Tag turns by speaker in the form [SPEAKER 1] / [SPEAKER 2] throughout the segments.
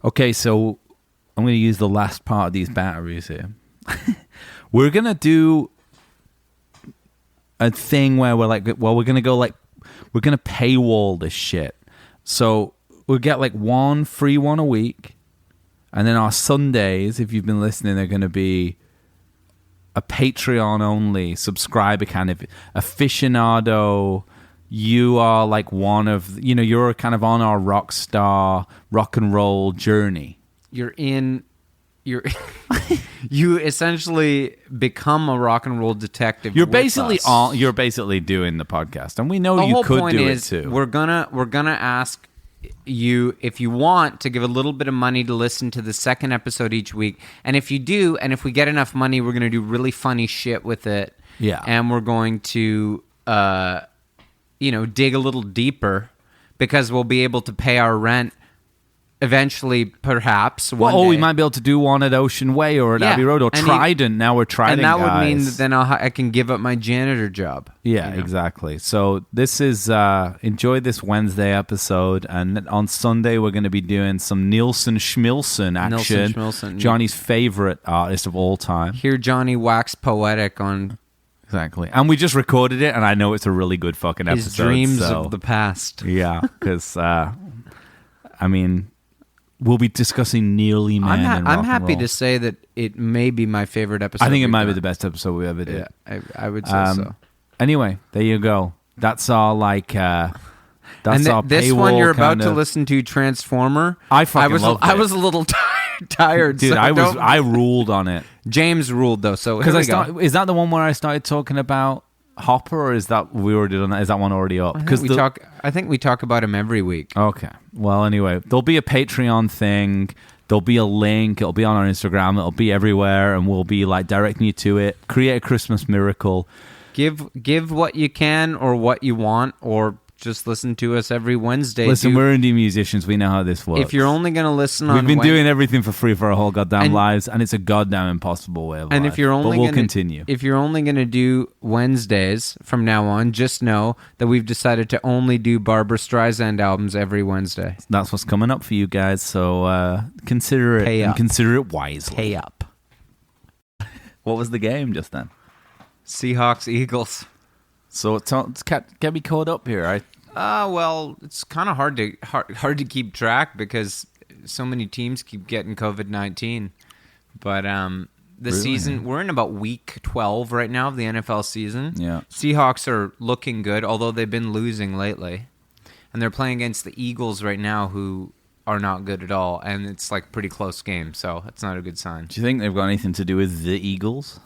[SPEAKER 1] Okay, so I'm going to use the last part of these batteries here. We're going to do a thing where we're like, well, we're going to go like, we're going to paywall this shit. So we'll get like one free one a week. And then our Sundays, if you've been listening, they're going to be a Patreon only subscriber kind of aficionado. You are like one of, you're kind of on our rock star rock and roll journey. You
[SPEAKER 2] essentially become a rock and roll detective.
[SPEAKER 1] You're basically doing the podcast, and we know you could do it too.
[SPEAKER 2] We're gonna ask you if you want to give a little bit of money to listen to the second episode each week, and if you do, and if we get enough money, we're gonna do really funny shit with it.
[SPEAKER 1] Yeah,
[SPEAKER 2] and we're going to dig a little deeper because we'll be able to pay our rent eventually, perhaps. One day.
[SPEAKER 1] We might be able to do one at Ocean Way or at Abbey Road or Trident. Now we're Trident,
[SPEAKER 2] and that
[SPEAKER 1] guys.
[SPEAKER 2] would mean that then I can give up my janitor job.
[SPEAKER 1] Yeah, exactly. So this is enjoy this Wednesday episode, and on Sunday we're going to be doing some Nielsen Schmilson action. Johnny's favorite artist of all time.
[SPEAKER 2] Hear Johnny wax poetic on.
[SPEAKER 1] Exactly. And we just recorded it, and I know it's a really good fucking episode.
[SPEAKER 2] His dreams of the past.
[SPEAKER 1] Yeah, because, we'll be discussing Nearly Man and rock
[SPEAKER 2] I'm happy
[SPEAKER 1] and roll.
[SPEAKER 2] to say that it may be my favorite episode.
[SPEAKER 1] I think it might be the best episode we ever did.
[SPEAKER 2] Yeah, I would say so.
[SPEAKER 1] Anyway, there you go. That's our, our
[SPEAKER 2] this one you're about to listen to, Transformer.
[SPEAKER 1] I fucking loved it.
[SPEAKER 2] I was a little tired.
[SPEAKER 1] Dude,
[SPEAKER 2] so
[SPEAKER 1] I ruled on it.
[SPEAKER 2] James ruled, though, so here we go.
[SPEAKER 1] Is that the one where I started talking about Hopper, or is that we already done that? Is that one already up?
[SPEAKER 2] I think we talk about him every week.
[SPEAKER 1] Okay. Well, anyway, there'll be a Patreon thing. There'll be a link. It'll be on our Instagram. It'll be everywhere, and we'll be like directing you to it. Create a Christmas miracle.
[SPEAKER 2] Give what you can or what you want, or just listen to us every Wednesday.
[SPEAKER 1] Listen, we're indie musicians. We know how this works.
[SPEAKER 2] If you're only going to listen on
[SPEAKER 1] We've been doing everything for free for our whole goddamn lives, and it's a goddamn impossible way of life.
[SPEAKER 2] And if you're only
[SPEAKER 1] we'll continue.
[SPEAKER 2] If you're only going to do Wednesdays from now on, just know that we've decided to only do Barbra Streisand albums every Wednesday.
[SPEAKER 1] That's what's coming up for you guys, so consider it.
[SPEAKER 2] Pay up.
[SPEAKER 1] And consider it wisely.
[SPEAKER 2] Pay up.
[SPEAKER 1] What was the game just then?
[SPEAKER 2] Seahawks, Eagles.
[SPEAKER 1] So get me caught up here, right?
[SPEAKER 2] Well, it's kind of hard to keep track because so many teams keep getting COVID-19. But the season, we're in about week 12 right now of the NFL season.
[SPEAKER 1] Yeah.
[SPEAKER 2] Seahawks are looking good, although they've been losing lately. And they're playing against the Eagles right now, who are not good at all. And it's like a pretty close game, so it's not a good sign.
[SPEAKER 1] Do you think they've got anything to do with the Eagles?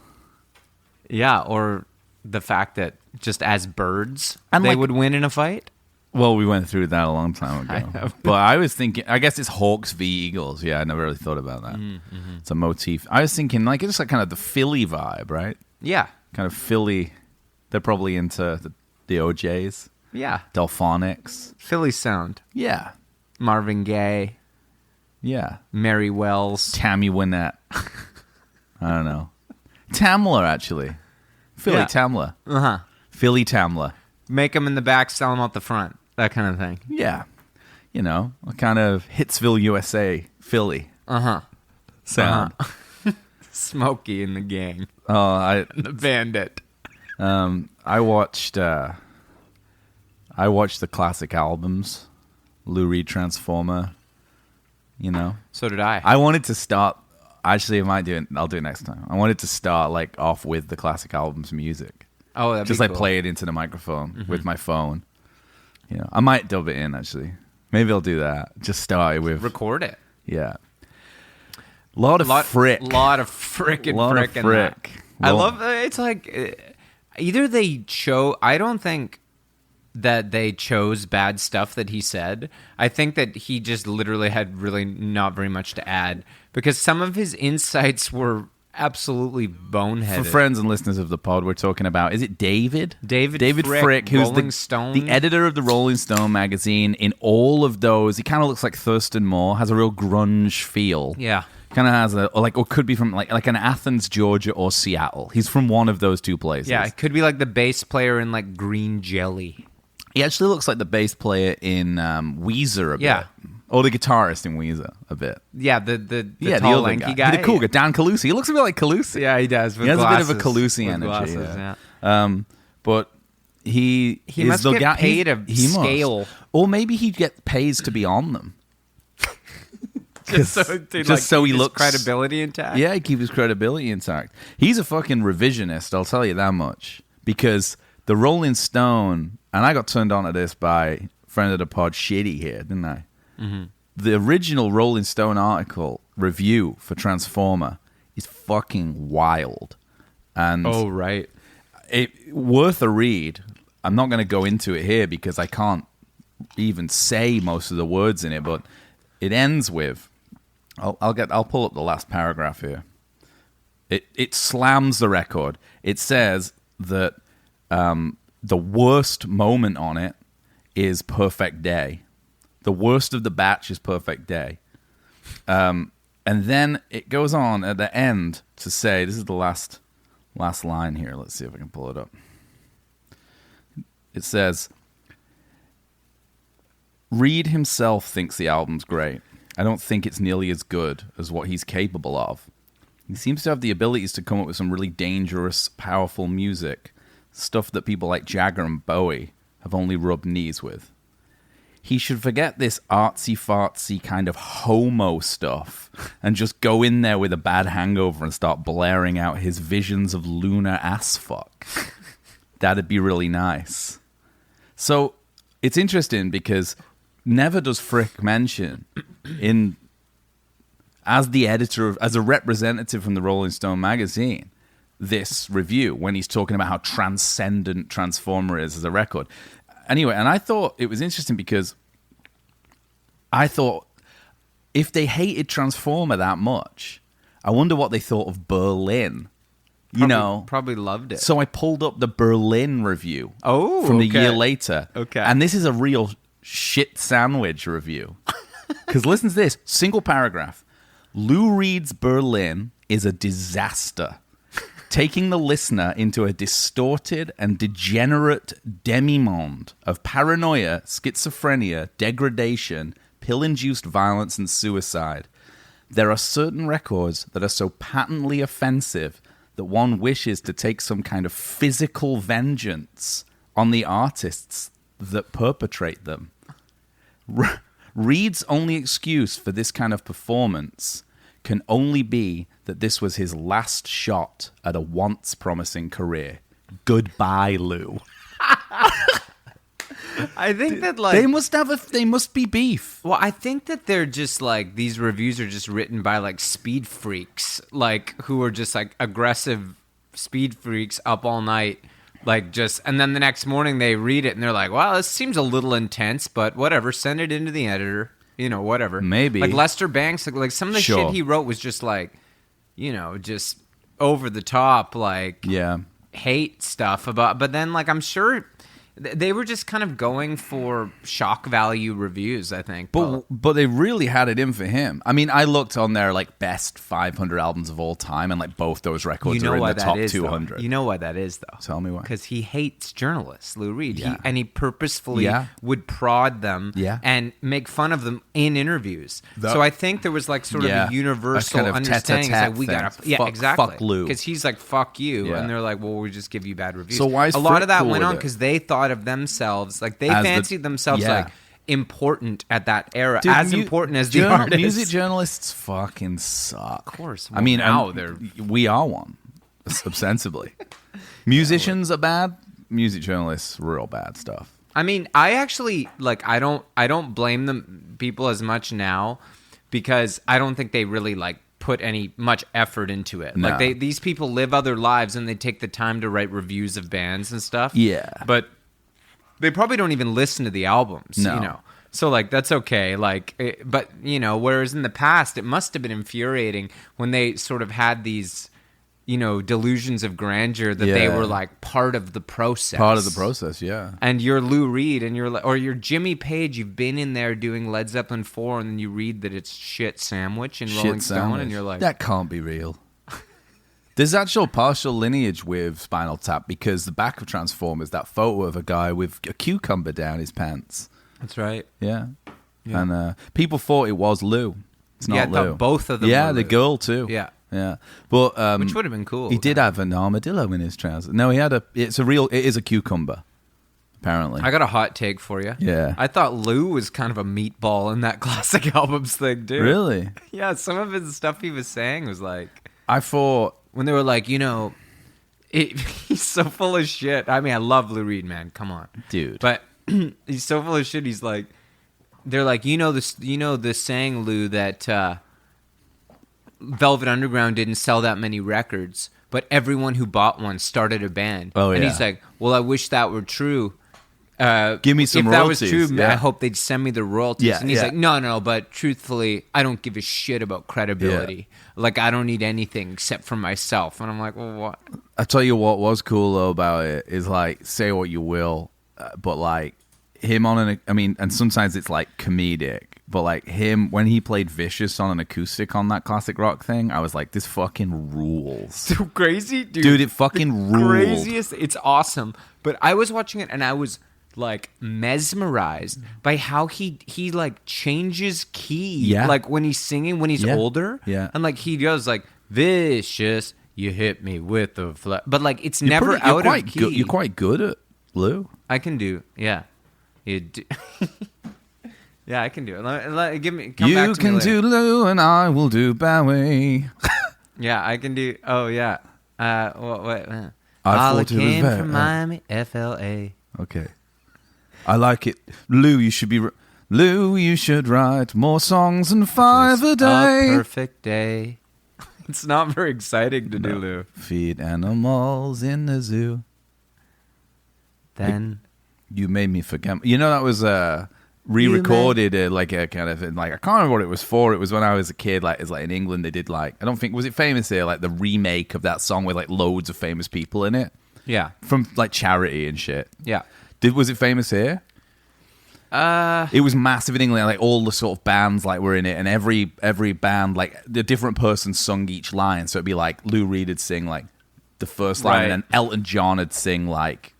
[SPEAKER 2] Yeah, or the fact that just as birds,
[SPEAKER 1] and
[SPEAKER 2] they would win in a fight?
[SPEAKER 1] Well, we went through that a long time ago. But I was thinking, I guess it's Hawks v. Eagles. Yeah, I never really thought about that. Mm-hmm. It's a motif. I was thinking, it's like kind of the Philly vibe, right?
[SPEAKER 2] Yeah.
[SPEAKER 1] Kind of Philly. They're probably into the OJs.
[SPEAKER 2] Yeah.
[SPEAKER 1] Delphonics.
[SPEAKER 2] Philly sound.
[SPEAKER 1] Yeah.
[SPEAKER 2] Marvin Gaye.
[SPEAKER 1] Yeah.
[SPEAKER 2] Mary Wells.
[SPEAKER 1] Tammy Wynette. I don't know. Tamla, actually. Philly Tamla.
[SPEAKER 2] Uh-huh.
[SPEAKER 1] Philly Tamla.
[SPEAKER 2] Make them in the back, sell them out the front. That kind of thing.
[SPEAKER 1] Yeah. A kind of Hitsville, USA, Philly.
[SPEAKER 2] Uh-huh.
[SPEAKER 1] Sound.
[SPEAKER 2] Uh-huh. Smokey and the gang.
[SPEAKER 1] Oh,
[SPEAKER 2] the bandit.
[SPEAKER 1] I watched the classic albums. Lou Reed Transformer.
[SPEAKER 2] So did I.
[SPEAKER 1] I wanted to start. Actually, I'll do it next time. I wanted to start off with the classic albums music.
[SPEAKER 2] Oh, that'd
[SPEAKER 1] just
[SPEAKER 2] be cool.
[SPEAKER 1] play it into the microphone with my phone. I might dub it in actually. Maybe I'll do that. Just start it with
[SPEAKER 2] record it.
[SPEAKER 1] Yeah. Lot of Fricke.
[SPEAKER 2] Lot of frickin' Fricke. I love it's like either they chose. I don't think that they chose bad stuff that he said. I think that he just literally had really not very much to add because some of his insights were absolutely boneheaded.
[SPEAKER 1] For friends and listeners of the pod, we're talking about, is it David?
[SPEAKER 2] David
[SPEAKER 1] Fricke, who's
[SPEAKER 2] the
[SPEAKER 1] editor of the Rolling Stone magazine. In all of those, he kind of looks like Thurston Moore, has a real grunge feel.
[SPEAKER 2] Yeah.
[SPEAKER 1] Kind of has or could be from like an Athens, Georgia, or Seattle. He's from one of those two places.
[SPEAKER 2] Yeah, it could be like the bass player in Green Jelly.
[SPEAKER 1] He actually looks like the bass player in Weezer a bit.
[SPEAKER 2] Yeah.
[SPEAKER 1] Or the guitarist in Weezer, a bit.
[SPEAKER 2] Yeah, the tall, lanky guy.
[SPEAKER 1] The cool guy, Dan Calusi. He looks a bit like Calusi.
[SPEAKER 2] Yeah, he does.
[SPEAKER 1] He has a bit of a Calusi energy.
[SPEAKER 2] Glasses,
[SPEAKER 1] But he
[SPEAKER 2] must get paid a scale.
[SPEAKER 1] Must. Or maybe he pays to be on them.
[SPEAKER 2] just so he looks credibility intact.
[SPEAKER 1] Yeah, he keeps his credibility intact. He's a fucking revisionist, I'll tell you that much. Because the Rolling Stone, and I got turned on to this by friend of the pod, Shitty here, didn't I? Mm-hmm. The original Rolling Stone article review for Transformer is fucking wild. And
[SPEAKER 2] oh, right.
[SPEAKER 1] Worth a read. I'm not going to go into it here because I can't even say most of the words in it, but it ends with, I'll pull up the last paragraph here. It slams the record. It says that the worst moment on it is Perfect Day. The worst of the batch is Perfect Day. And then it goes on at the end to say, this is the last line here. Let's see if I can pull it up. It says, Reed himself thinks the album's great. I don't think it's nearly as good as what he's capable of. He seems to have the abilities to come up with some really dangerous, powerful music, stuff that people like Jagger and Bowie have only rubbed knees with. He should forget this artsy-fartsy kind of homo stuff and just go in there with a bad hangover and start blaring out his visions of lunar ass fuck. That'd be really nice. So it's interesting because never does Fricke mention as a representative from the Rolling Stone magazine, this review when he's talking about how transcendent Transformer is as a record. Anyway, and I thought it was interesting because I thought if they hated Transformer that much, I wonder what they thought of Berlin.
[SPEAKER 2] Probably loved it.
[SPEAKER 1] So I pulled up the Berlin review from the year later.
[SPEAKER 2] Okay.
[SPEAKER 1] And this is a real shit sandwich review. Because listen to this. Single paragraph. Lou Reed's Berlin is a disaster. Taking the listener into a distorted and degenerate demimonde of paranoia, schizophrenia, degradation, pill-induced violence, and suicide. There are certain records that are so patently offensive that one wishes to take some kind of physical vengeance on the artists that perpetrate them. Reed's only excuse for this kind of performance can only be that this was his last shot at a once promising career. Goodbye, Lou.
[SPEAKER 2] I think that
[SPEAKER 1] they must be beef.
[SPEAKER 2] Well, I think that they're just like these reviews are just written by like speed freaks, like who are just like aggressive speed freaks up all night, and then the next morning they read it and they're like, "Wow, this seems a little intense, but whatever. Send it into the editor, whatever."
[SPEAKER 1] Maybe
[SPEAKER 2] like Lester Banks, like some of the shit he wrote was just like, just over the top, like hate stuff about. But then like I'm sure. They were just kind of going for shock value reviews, I think.
[SPEAKER 1] But they really had it in for him. I mean, I looked on their like best 500 albums of all time, and like both those records are in the top 200.
[SPEAKER 2] You know why that is, though?
[SPEAKER 1] Tell me why.
[SPEAKER 2] Because he hates journalists, Lou Reed.
[SPEAKER 1] Yeah.
[SPEAKER 2] He purposefully would prod them and make fun of them in interviews. So I think there was like sort of a universal
[SPEAKER 1] kind of
[SPEAKER 2] understanding. Like, we gotta, exactly.
[SPEAKER 1] Fuck Lou.
[SPEAKER 2] Because he's like, fuck you. And they're like, well, we just give you bad reviews.
[SPEAKER 1] So why is
[SPEAKER 2] a lot
[SPEAKER 1] Fricke
[SPEAKER 2] of that
[SPEAKER 1] cool
[SPEAKER 2] went on
[SPEAKER 1] with it?
[SPEAKER 2] because they thought of themselves like they fancied themselves like important at that era. Dude, as important as the artists.
[SPEAKER 1] Music journalists fucking suck.
[SPEAKER 2] Of course.
[SPEAKER 1] Well, I mean, we are one, ostensibly. Musicians are bad. Music journalists, real bad stuff.
[SPEAKER 2] I mean, I actually I don't blame them people as much now because I don't think they really like put much effort into it.
[SPEAKER 1] No.
[SPEAKER 2] Like these people live other lives and they take the time to write reviews of bands and stuff.
[SPEAKER 1] Yeah.
[SPEAKER 2] But they probably don't even listen to the albums, So like that's okay. But whereas in the past it must have been infuriating when they sort of had these delusions of grandeur that they were like part of the process.
[SPEAKER 1] Part of the process, yeah.
[SPEAKER 2] And you're Lou Reed and you're Jimmy Page, you've been in there doing Led Zeppelin 4 and then you read that it's shit sandwich in Rolling Stone and you're like,
[SPEAKER 1] that can't be real. There's actual partial lineage with Spinal Tap because the back of Transformers, that photo of a guy with a cucumber down his pants.
[SPEAKER 2] That's right.
[SPEAKER 1] Yeah. Yeah. And people thought it was Lou. It's not Lou.
[SPEAKER 2] I thought both of them
[SPEAKER 1] Yeah,
[SPEAKER 2] were
[SPEAKER 1] the
[SPEAKER 2] Lou.
[SPEAKER 1] girl too.
[SPEAKER 2] Yeah.
[SPEAKER 1] Yeah. But
[SPEAKER 2] which would have been cool.
[SPEAKER 1] He did have an armadillo in his trousers. No, it is a cucumber. Apparently.
[SPEAKER 2] I got a hot take for you.
[SPEAKER 1] Yeah.
[SPEAKER 2] I thought Lou was kind of a meatball in that classic albums thing, dude.
[SPEAKER 1] Really?
[SPEAKER 2] Yeah, some of his stuff he was saying was like...
[SPEAKER 1] I thought...
[SPEAKER 2] When they were like, he's so full of shit. I mean, I love Lou Reed, man. Come on.
[SPEAKER 1] Dude.
[SPEAKER 2] But he's so full of shit, he's like... They're like, the saying, Lou, that Velvet Underground didn't sell that many records, but everyone who bought one started a band.
[SPEAKER 1] Oh, yeah.
[SPEAKER 2] And he's like, well, I wish that were true.
[SPEAKER 1] Give me some royalties.
[SPEAKER 2] If that was true,
[SPEAKER 1] yeah.
[SPEAKER 2] I hope they'd send me the royalties.
[SPEAKER 1] Yeah,
[SPEAKER 2] and he's like, no, but truthfully, I don't give a shit about credibility. Yeah. Like, I don't need anything except for myself. And I'm like, well, what?
[SPEAKER 1] I tell you what was cool, though, about it is, like, say what you will, but, like, him and sometimes it's, like, comedic, but, like, him, when he played Vicious on an acoustic on that classic rock thing, I was like, this fucking rules.
[SPEAKER 2] So crazy?
[SPEAKER 1] Dude, it fucking ruled.
[SPEAKER 2] Craziest. It's awesome. But I was watching it, and I was... like mesmerized by how he like changes key.
[SPEAKER 1] Yeah.
[SPEAKER 2] Like when he's singing when he's older.
[SPEAKER 1] Yeah.
[SPEAKER 2] And like he goes like vicious, you hit me with the but like it's never out of key.
[SPEAKER 1] You're quite good at Lou.
[SPEAKER 2] I can do. Yeah. You do. Yeah, I can do it. Give me. Come back to me later.
[SPEAKER 1] You can do Lou and I will do Bowie.
[SPEAKER 2] Yeah, I can do. Oh yeah. What?
[SPEAKER 1] I
[SPEAKER 2] came from Miami, FLA.
[SPEAKER 1] Okay. I like it. Lou, you should write more songs than 5 a day.
[SPEAKER 2] A perfect day. It's not very exciting to do, Lou.
[SPEAKER 1] Feed animals in the zoo.
[SPEAKER 2] Then
[SPEAKER 1] you made me forget. You know that was re-recorded like a kind of like I can't remember what it was for. It was when I was a kid. Like it's like in England they did like I don't think was it famous here like the remake of that song with like loads of famous people in it.
[SPEAKER 2] Yeah,
[SPEAKER 1] from like charity and shit.
[SPEAKER 2] Yeah.
[SPEAKER 1] Was it famous here? It was massive in England. Like all the sort of bands like were in it, and every band like the different person sung each line. So it'd be like Lou Reed would sing like the first line, and then Elton John would sing like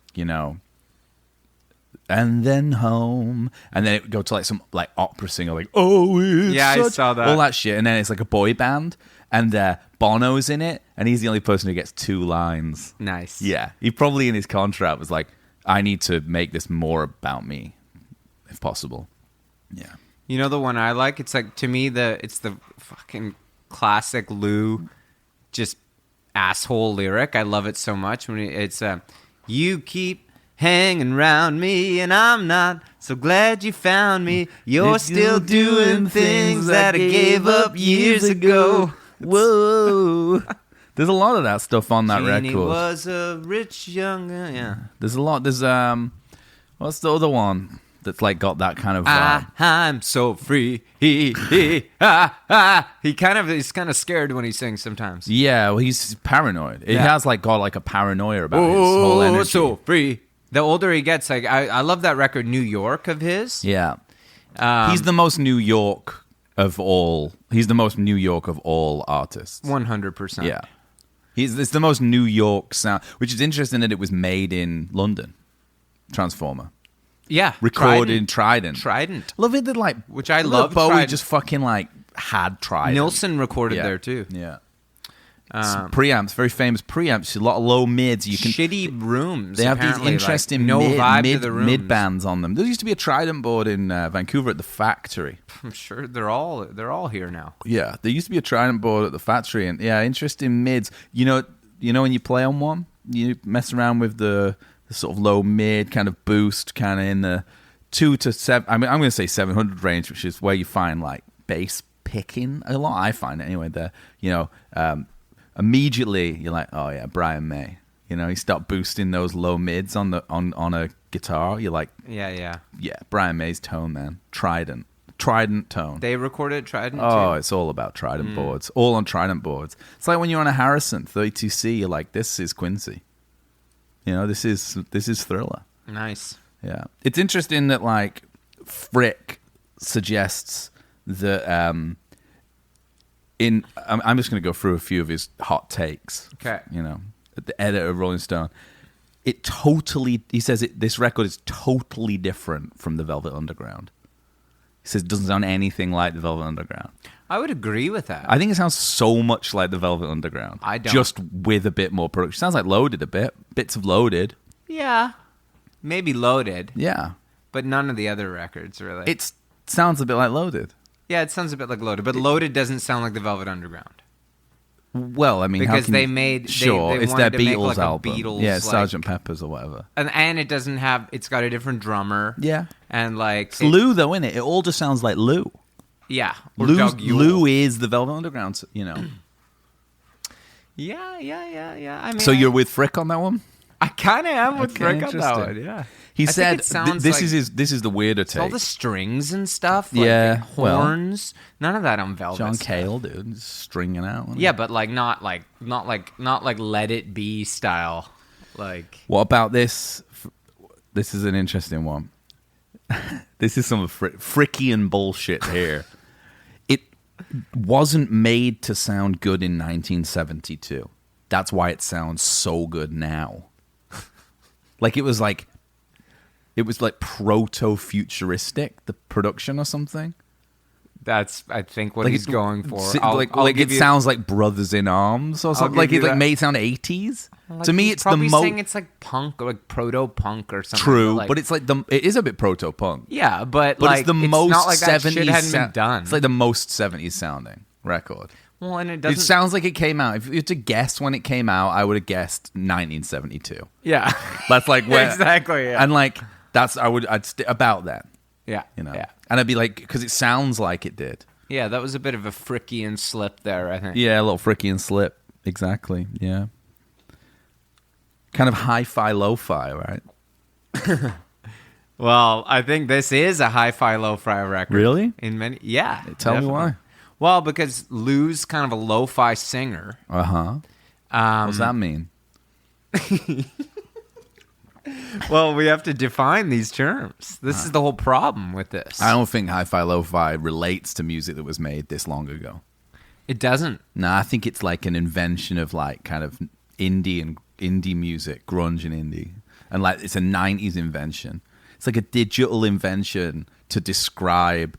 [SPEAKER 1] and then home, and then it would go to like some like opera singer like
[SPEAKER 2] I saw that
[SPEAKER 1] all that shit, and then it's like a boy band, and Bono's in it, and he's the only person who gets 2 lines.
[SPEAKER 2] Nice.
[SPEAKER 1] Yeah, he probably in his contract was like, I need to make this more about me, if possible. Yeah.
[SPEAKER 2] You know the one I like? It's like, to me, it's the fucking classic Lou, just asshole lyric. I love it so much. When it's, you keep hanging around me, and I'm not so glad you found me. You're still doing things that I gave up years ago.
[SPEAKER 1] Whoa. There's a lot of that stuff on that
[SPEAKER 2] Jeannie
[SPEAKER 1] record.
[SPEAKER 2] Was a rich young yeah.
[SPEAKER 1] There's a lot. There's what's the other one that's like got that kind of
[SPEAKER 2] I'm so free. He kind of is kind of scared when he sings sometimes.
[SPEAKER 1] Yeah, well he's paranoid. He has like got like a paranoia about his whole energy.
[SPEAKER 2] So free. The older he gets, like I love that record New York of his.
[SPEAKER 1] Yeah. He's the most New York of all. He's the most New York of all artists.
[SPEAKER 2] 100%.
[SPEAKER 1] Yeah. It's the most New York sound, which is interesting that it was made in London. Transformer.
[SPEAKER 2] Yeah.
[SPEAKER 1] Recorded in Trident. Love it that like...
[SPEAKER 2] Which I love.
[SPEAKER 1] Bowie
[SPEAKER 2] Trident.
[SPEAKER 1] just fucking like had Trident.
[SPEAKER 2] Nilsson recorded there too.
[SPEAKER 1] Yeah. Preamps, very famous preamps. A lot of low mids. You can
[SPEAKER 2] shitty rooms.
[SPEAKER 1] They have these interesting mid bands on them. There used to be a Trident board in Vancouver at the factory.
[SPEAKER 2] I'm sure they're all here now.
[SPEAKER 1] Yeah, there used to be a Trident board at the factory, and interesting mids. You know when you play on one, you mess around with the sort of low mid kind of boost, kind of in the 2 to 7. I mean, I'm going to say 700 range, which is where you find like bass picking a lot. I find it anyway. Immediately you're like, oh yeah, Brian May. You start boosting those low mids on a guitar. You're like,
[SPEAKER 2] yeah,
[SPEAKER 1] Brian May's tone, man. Trident tone.
[SPEAKER 2] They recorded Trident.
[SPEAKER 1] Oh, it's all about Trident boards. All on Trident boards. It's like when you're on a Harrison 32C. You're like, this is Quincy. This is Thriller.
[SPEAKER 2] Nice.
[SPEAKER 1] Yeah, it's interesting that like Fricke suggests that. I'm just going to go through a few of his hot takes.
[SPEAKER 2] Okay.
[SPEAKER 1] The editor of Rolling Stone. He says this record is totally different from the Velvet Underground. He says it doesn't sound anything like the Velvet Underground.
[SPEAKER 2] I would agree with that.
[SPEAKER 1] I think it sounds so much like the Velvet Underground.
[SPEAKER 2] I don't.
[SPEAKER 1] Just with a bit more production. Sounds like Loaded a bit. Bits of Loaded.
[SPEAKER 2] Yeah. Maybe Loaded.
[SPEAKER 1] Yeah.
[SPEAKER 2] But none of the other records, really.
[SPEAKER 1] It sounds a bit like Loaded.
[SPEAKER 2] Yeah, it sounds a bit like Loaded. But Loaded doesn't sound like the Velvet Underground.
[SPEAKER 1] Well, I mean,
[SPEAKER 2] because
[SPEAKER 1] they made... Sure, it's their Beatles album. Yeah, it's Sgt. Pepper's or whatever.
[SPEAKER 2] And it doesn't have... It's got a different drummer.
[SPEAKER 1] Yeah.
[SPEAKER 2] And like...
[SPEAKER 1] It's Lou, though, isn't it? It all just sounds like Lou.
[SPEAKER 2] Yeah.
[SPEAKER 1] Lou is the Velvet Underground, you know.
[SPEAKER 2] Yeah. I mean,
[SPEAKER 1] so you're with Fricke on that one?
[SPEAKER 2] I kind of am with Fricke on that one, yeah.
[SPEAKER 1] He said this is the weirder take.
[SPEAKER 2] All the strings and stuff, like horns, none of that on Velvet.
[SPEAKER 1] John Cale, dude, stringing out.
[SPEAKER 2] Yeah, but like not like Let It Be style. Like,
[SPEAKER 1] what about this? This is an interesting one. This is some Frickian bullshit here. It wasn't made to sound good in 1972. That's why it sounds so good now. Like it was like proto-futuristic, the production or something.
[SPEAKER 2] That's, I think, what he's going for.
[SPEAKER 1] It sounds like Brothers in Arms or something. Like it made it sound 80s. To me, it's the most...
[SPEAKER 2] saying it's like punk or like proto-punk or something.
[SPEAKER 1] True, but it's like it is a bit proto-punk.
[SPEAKER 2] Yeah, but
[SPEAKER 1] like, it's the most
[SPEAKER 2] not like
[SPEAKER 1] 70s...
[SPEAKER 2] that shit hadn't been done.
[SPEAKER 1] It's like the most 70s sounding record.
[SPEAKER 2] Well, and it doesn't...
[SPEAKER 1] It sounds like it came out. If you had to guess when it came out, I would have guessed 1972.
[SPEAKER 2] Yeah.
[SPEAKER 1] That's like where...
[SPEAKER 2] Exactly, yeah.
[SPEAKER 1] And like... I'd about that.
[SPEAKER 2] Yeah.
[SPEAKER 1] You know.
[SPEAKER 2] Yeah.
[SPEAKER 1] And I'd be like, because it sounds like it did.
[SPEAKER 2] Yeah, that was a bit of a Frickian slip there, I think.
[SPEAKER 1] Yeah, a little Frickian slip. Exactly. Yeah. Kind of hi-fi, lo-fi, right?
[SPEAKER 2] Well, I think this is a hi-fi, lo-fi record.
[SPEAKER 1] Really?
[SPEAKER 2] Yeah.
[SPEAKER 1] Tell me why.
[SPEAKER 2] Well, because Lou's kind of a lo-fi singer.
[SPEAKER 1] Uh-huh. What does that mean?
[SPEAKER 2] Well, we have to define these terms. This is the whole problem with this.
[SPEAKER 1] I don't think hi-fi, lo-fi relates to music that was made this long ago.
[SPEAKER 2] It doesn't.
[SPEAKER 1] No, I think it's like an invention of like kind of indie music, grunge and indie. And like it's a 90s invention. It's like a digital invention to describe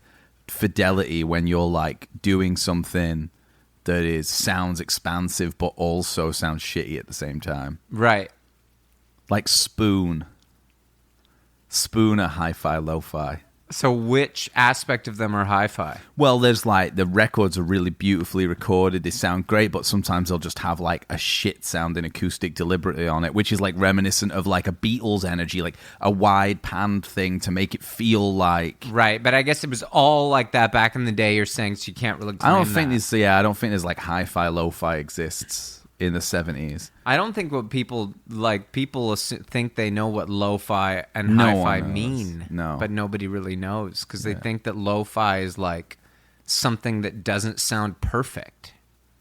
[SPEAKER 1] fidelity when you're like doing something that sounds expansive but also sounds shitty at the same time.
[SPEAKER 2] Right.
[SPEAKER 1] Like Spoon are hi-fi, lo-fi.
[SPEAKER 2] So which aspect of them are hi-fi?
[SPEAKER 1] Well, there's like the records are really beautifully recorded. They sound great, but sometimes they'll just have like a shit sounding acoustic deliberately on it, which is like reminiscent of like a Beatles energy, like a wide panned thing to make it feel like...
[SPEAKER 2] Right, but I guess it was all like that back in the day, you're saying, so you can't really claim
[SPEAKER 1] I don't think there's like hi-fi, lo-fi exists in the 70s.
[SPEAKER 2] I don't think what people think they know what lo-fi and hi-fi mean.
[SPEAKER 1] No.
[SPEAKER 2] But nobody really knows because they think that lo-fi is like something that doesn't sound perfect.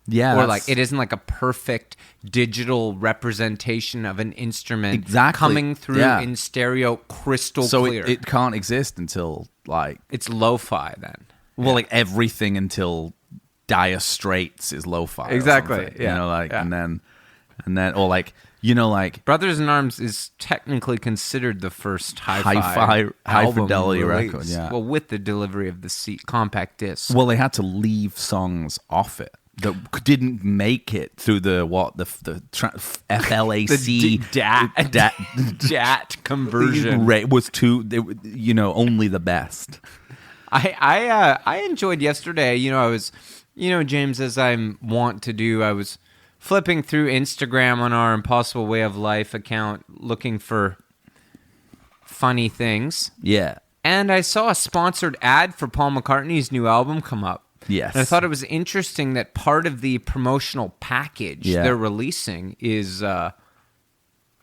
[SPEAKER 1] Yeah.
[SPEAKER 2] Or like it isn't like a perfect digital representation of an instrument coming through in stereo crystal clear.
[SPEAKER 1] So it can't exist until like...
[SPEAKER 2] It's lo-fi then.
[SPEAKER 1] Well, like everything until... Dire Straits is lo-fi.
[SPEAKER 2] Exactly.
[SPEAKER 1] Yeah. You know, like, and then, or like, you know, like
[SPEAKER 2] Brothers in Arms is technically considered the first hi-fi
[SPEAKER 1] high fidelity record. Yeah.
[SPEAKER 2] Well, with the delivery of the compact disc.
[SPEAKER 1] Well, they had to leave songs off it that didn't make it through the FLAC
[SPEAKER 2] DAT conversion.
[SPEAKER 1] Was only the best.
[SPEAKER 2] I enjoyed yesterday. I was. James, as I want to do, I was flipping through Instagram on our Impossible Way of Life account looking for funny things.
[SPEAKER 1] Yeah.
[SPEAKER 2] And I saw a sponsored ad for Paul McCartney's new album come up.
[SPEAKER 1] Yes.
[SPEAKER 2] And I thought it was interesting that part of the promotional package they're releasing is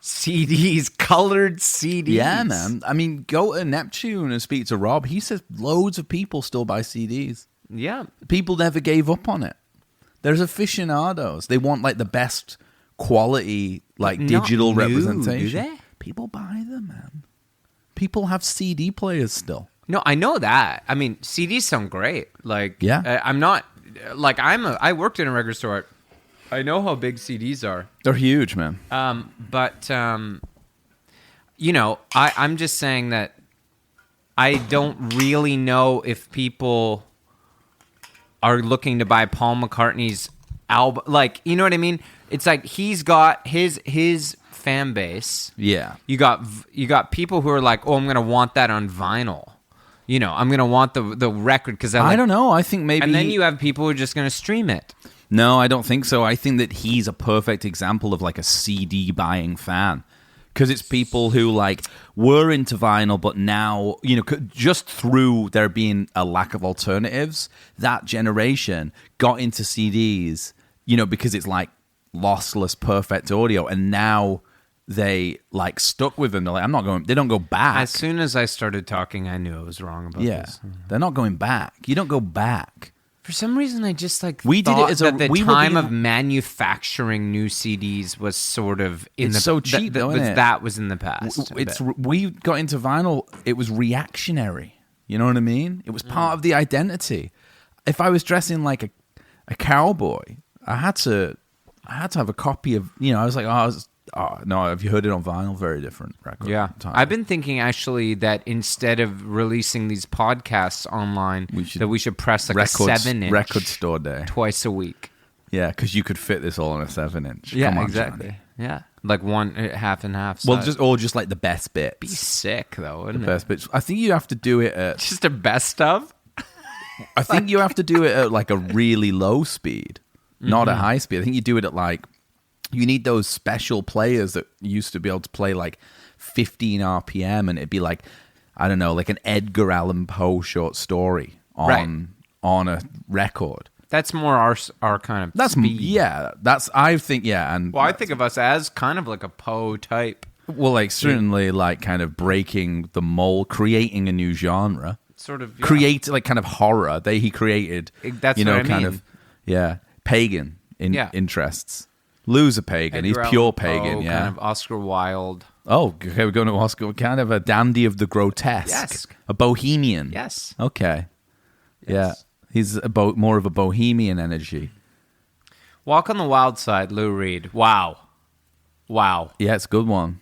[SPEAKER 2] CDs, colored CDs.
[SPEAKER 1] Yeah, man. I mean, go to Neptune and speak to Rob. He says loads of people still buy CDs.
[SPEAKER 2] Yeah.
[SPEAKER 1] People never gave up on it. There's aficionados. They want like the best quality, like digital representation.
[SPEAKER 2] Do they?
[SPEAKER 1] People buy them, man. People have CD players still.
[SPEAKER 2] No, I know that. I mean, CDs sound great. Like,
[SPEAKER 1] yeah.
[SPEAKER 2] I'm not like I worked in a record store. I know how big CDs are.
[SPEAKER 1] They're huge, man.
[SPEAKER 2] I'm just saying that I don't really know if people are looking to buy Paul McCartney's album. Like, you know what I mean? It's like he's got his fan base.
[SPEAKER 1] Yeah.
[SPEAKER 2] You got people who are like, oh, I'm going to want that on vinyl. You know, I'm going to want the record because
[SPEAKER 1] I don't know. I think maybe...
[SPEAKER 2] And then you have people who are just going to stream it.
[SPEAKER 1] No, I don't think so. I think that he's a perfect example of like a CD buying fan. Because it's people who like were into vinyl, but now, you know, just through there being a lack of alternatives, that generation got into CDs, you know, because it's like lossless, perfect audio. And now they like stuck with them. They're like, I'm not going, they don't go back.
[SPEAKER 2] As soon as I started talking, I knew I was wrong about this.
[SPEAKER 1] They're not going back. You don't go back.
[SPEAKER 2] For some reason, I just like
[SPEAKER 1] we
[SPEAKER 2] thought
[SPEAKER 1] did it as
[SPEAKER 2] that the time
[SPEAKER 1] being,
[SPEAKER 2] of manufacturing new CDs was sort of in
[SPEAKER 1] it's
[SPEAKER 2] the
[SPEAKER 1] so cheap, though, isn't it?
[SPEAKER 2] That was in the past.
[SPEAKER 1] We got into vinyl. It was reactionary. You know what I mean? It was part of the identity. If I was dressing like a cowboy, I had to have a copy of. You know, I was like, no, have you heard it on vinyl? Very different record.
[SPEAKER 2] Yeah. I've been thinking actually that instead of releasing these podcasts online, we should press like a 7-inch
[SPEAKER 1] record store day
[SPEAKER 2] twice a week.
[SPEAKER 1] Yeah, because you could fit this all on a 7-inch.
[SPEAKER 2] Yeah,
[SPEAKER 1] Come on,
[SPEAKER 2] exactly.
[SPEAKER 1] Johnny.
[SPEAKER 2] Yeah, like one half and half.
[SPEAKER 1] Well, just like the best bits.
[SPEAKER 2] Be sick though, wouldn't
[SPEAKER 1] the best bits. I think you have to do it at
[SPEAKER 2] just a best of.
[SPEAKER 1] I think you have to do it at like a really low speed, not a high speed. I think you do it at like. You need those special players that used to be able to play like 15 RPM, and it'd be like, I don't know, like an Edgar Allan Poe short story on a record.
[SPEAKER 2] That's more our kind of speed.
[SPEAKER 1] Yeah, I think, yeah. And
[SPEAKER 2] well, I think of us as kind of like a Poe type.
[SPEAKER 1] Well, like certainly like kind of breaking the mold, creating a new genre.
[SPEAKER 2] Sort of.
[SPEAKER 1] Yeah. Create like kind of horror. He created,
[SPEAKER 2] that's
[SPEAKER 1] you know,
[SPEAKER 2] what I
[SPEAKER 1] kind
[SPEAKER 2] mean.
[SPEAKER 1] of, yeah, pagan interests. Lou's a pagan. He's pure pagan, yeah.
[SPEAKER 2] Kind of Oscar Wilde.
[SPEAKER 1] Oh, okay, we're going to Oscar. Kind of a dandy of the grotesque.
[SPEAKER 2] Yes.
[SPEAKER 1] A bohemian.
[SPEAKER 2] Yes.
[SPEAKER 1] Okay.
[SPEAKER 2] Yes.
[SPEAKER 1] Yeah. He's more of a bohemian energy.
[SPEAKER 2] Walk on the Wild Side, Lou Reed. Wow.
[SPEAKER 1] Yeah, it's a good one.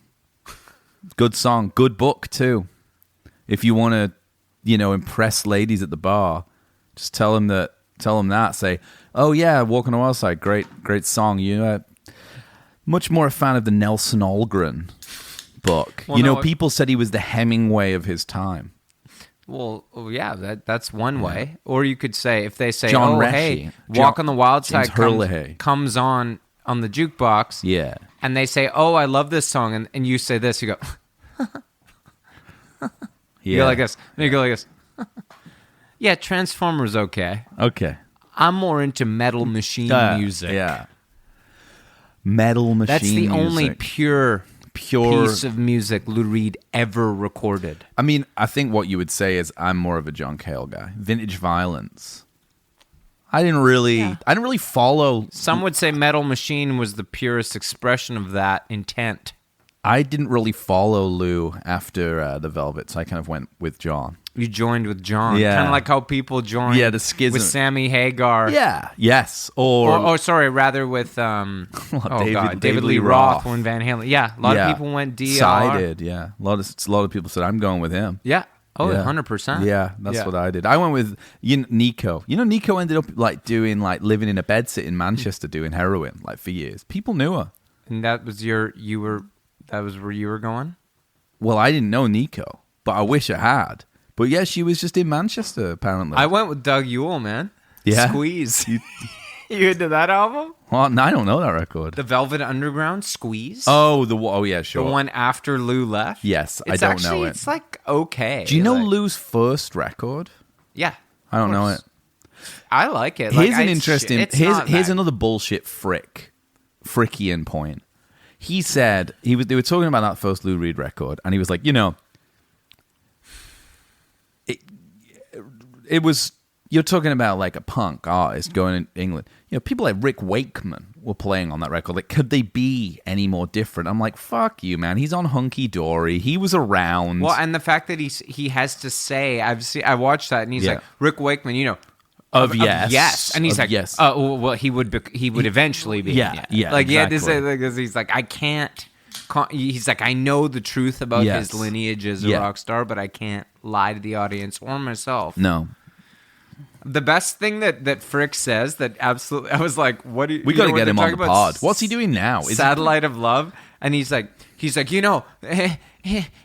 [SPEAKER 1] Good song. Good book, too. If you want to, you know, impress ladies at the bar, just tell them that. Say, oh, yeah, Walk on the Wild Side. Great song. You know, much more a fan of the Nelson Algren book. Well, people said he was the Hemingway of his time.
[SPEAKER 2] Well, yeah, that's one way. Or you could say, if they say,
[SPEAKER 1] John Reschy,
[SPEAKER 2] hey, Walk on the Wild Side comes on the jukebox.
[SPEAKER 1] Yeah.
[SPEAKER 2] And they say, oh, I love this song. And you say this, you go, you go like this. And you go like this. Yeah, Transformers, okay.
[SPEAKER 1] Okay.
[SPEAKER 2] I'm more into Metal Machine music.
[SPEAKER 1] Yeah. Metal Machine
[SPEAKER 2] That's the
[SPEAKER 1] music.
[SPEAKER 2] only pure piece of music Lou Reed ever recorded.
[SPEAKER 1] I mean, I think what you would say is I'm more of a John Cale guy. Vintage Violence. I didn't really follow.
[SPEAKER 2] Some would say Metal Machine was the purest expression of that intent.
[SPEAKER 1] I didn't really follow Lou after the Velvet, so I kind of went with John.
[SPEAKER 2] You joined with John.
[SPEAKER 1] Yeah.
[SPEAKER 2] Kind of like how people joined
[SPEAKER 1] the schism.
[SPEAKER 2] with Sammy Hagar.
[SPEAKER 1] Yeah. Yes.
[SPEAKER 2] Rather with David Lee Roth when Van Halen. Yeah, a lot of people went DR.
[SPEAKER 1] Sided, yeah. A lot of people said, I'm going with him.
[SPEAKER 2] Yeah. Oh,
[SPEAKER 1] yeah.
[SPEAKER 2] 100%.
[SPEAKER 1] Yeah, that's what I did. I went with Nico. You know, Nico ended up living in a bedsit in Manchester doing heroin for years. People knew her.
[SPEAKER 2] And that was that was where you were going?
[SPEAKER 1] Well, I didn't know Nico, but I wish I had. But yeah, she was just in Manchester, apparently.
[SPEAKER 2] I went with Doug Yule, man.
[SPEAKER 1] Yeah?
[SPEAKER 2] Squeeze. You into that album?
[SPEAKER 1] Well, no, I don't know that record.
[SPEAKER 2] The Velvet Underground, Squeeze?
[SPEAKER 1] Oh, yeah, sure.
[SPEAKER 2] The one after Lou left?
[SPEAKER 1] Yes, I don't know it.
[SPEAKER 2] It's like okay.
[SPEAKER 1] Do you know Lou's first record?
[SPEAKER 2] Yeah.
[SPEAKER 1] I don't know it.
[SPEAKER 2] I like it.
[SPEAKER 1] Here's an interesting... Here's another bullshit Frickian point. He said... They were talking about that first Lou Reed record, and he was like, it was, you're talking about like a punk artist going in England. People like Rick Wakeman were playing on that record. Like, could they be any more different? I'm like, fuck you, man. He's on Hunky Dory. He was around.
[SPEAKER 2] Well, and the fact that he has to say, I watched that, and he's like, Rick Wakeman,
[SPEAKER 1] of yes,
[SPEAKER 2] and he's like,
[SPEAKER 1] yes.
[SPEAKER 2] Well, he would eventually be.
[SPEAKER 1] Yeah.
[SPEAKER 2] Like,
[SPEAKER 1] exactly.
[SPEAKER 2] he had to say, because he's like, I can't he's like, I know the truth about
[SPEAKER 1] Yes.
[SPEAKER 2] his lineage as a rock star, but I can't lie to the audience or myself.
[SPEAKER 1] No.
[SPEAKER 2] The best thing that Fricke says that absolutely, I was like, what do you,
[SPEAKER 1] We got to get him on the
[SPEAKER 2] about?
[SPEAKER 1] pod. What's he doing now?
[SPEAKER 2] Satellite of Love. And he's like, you know,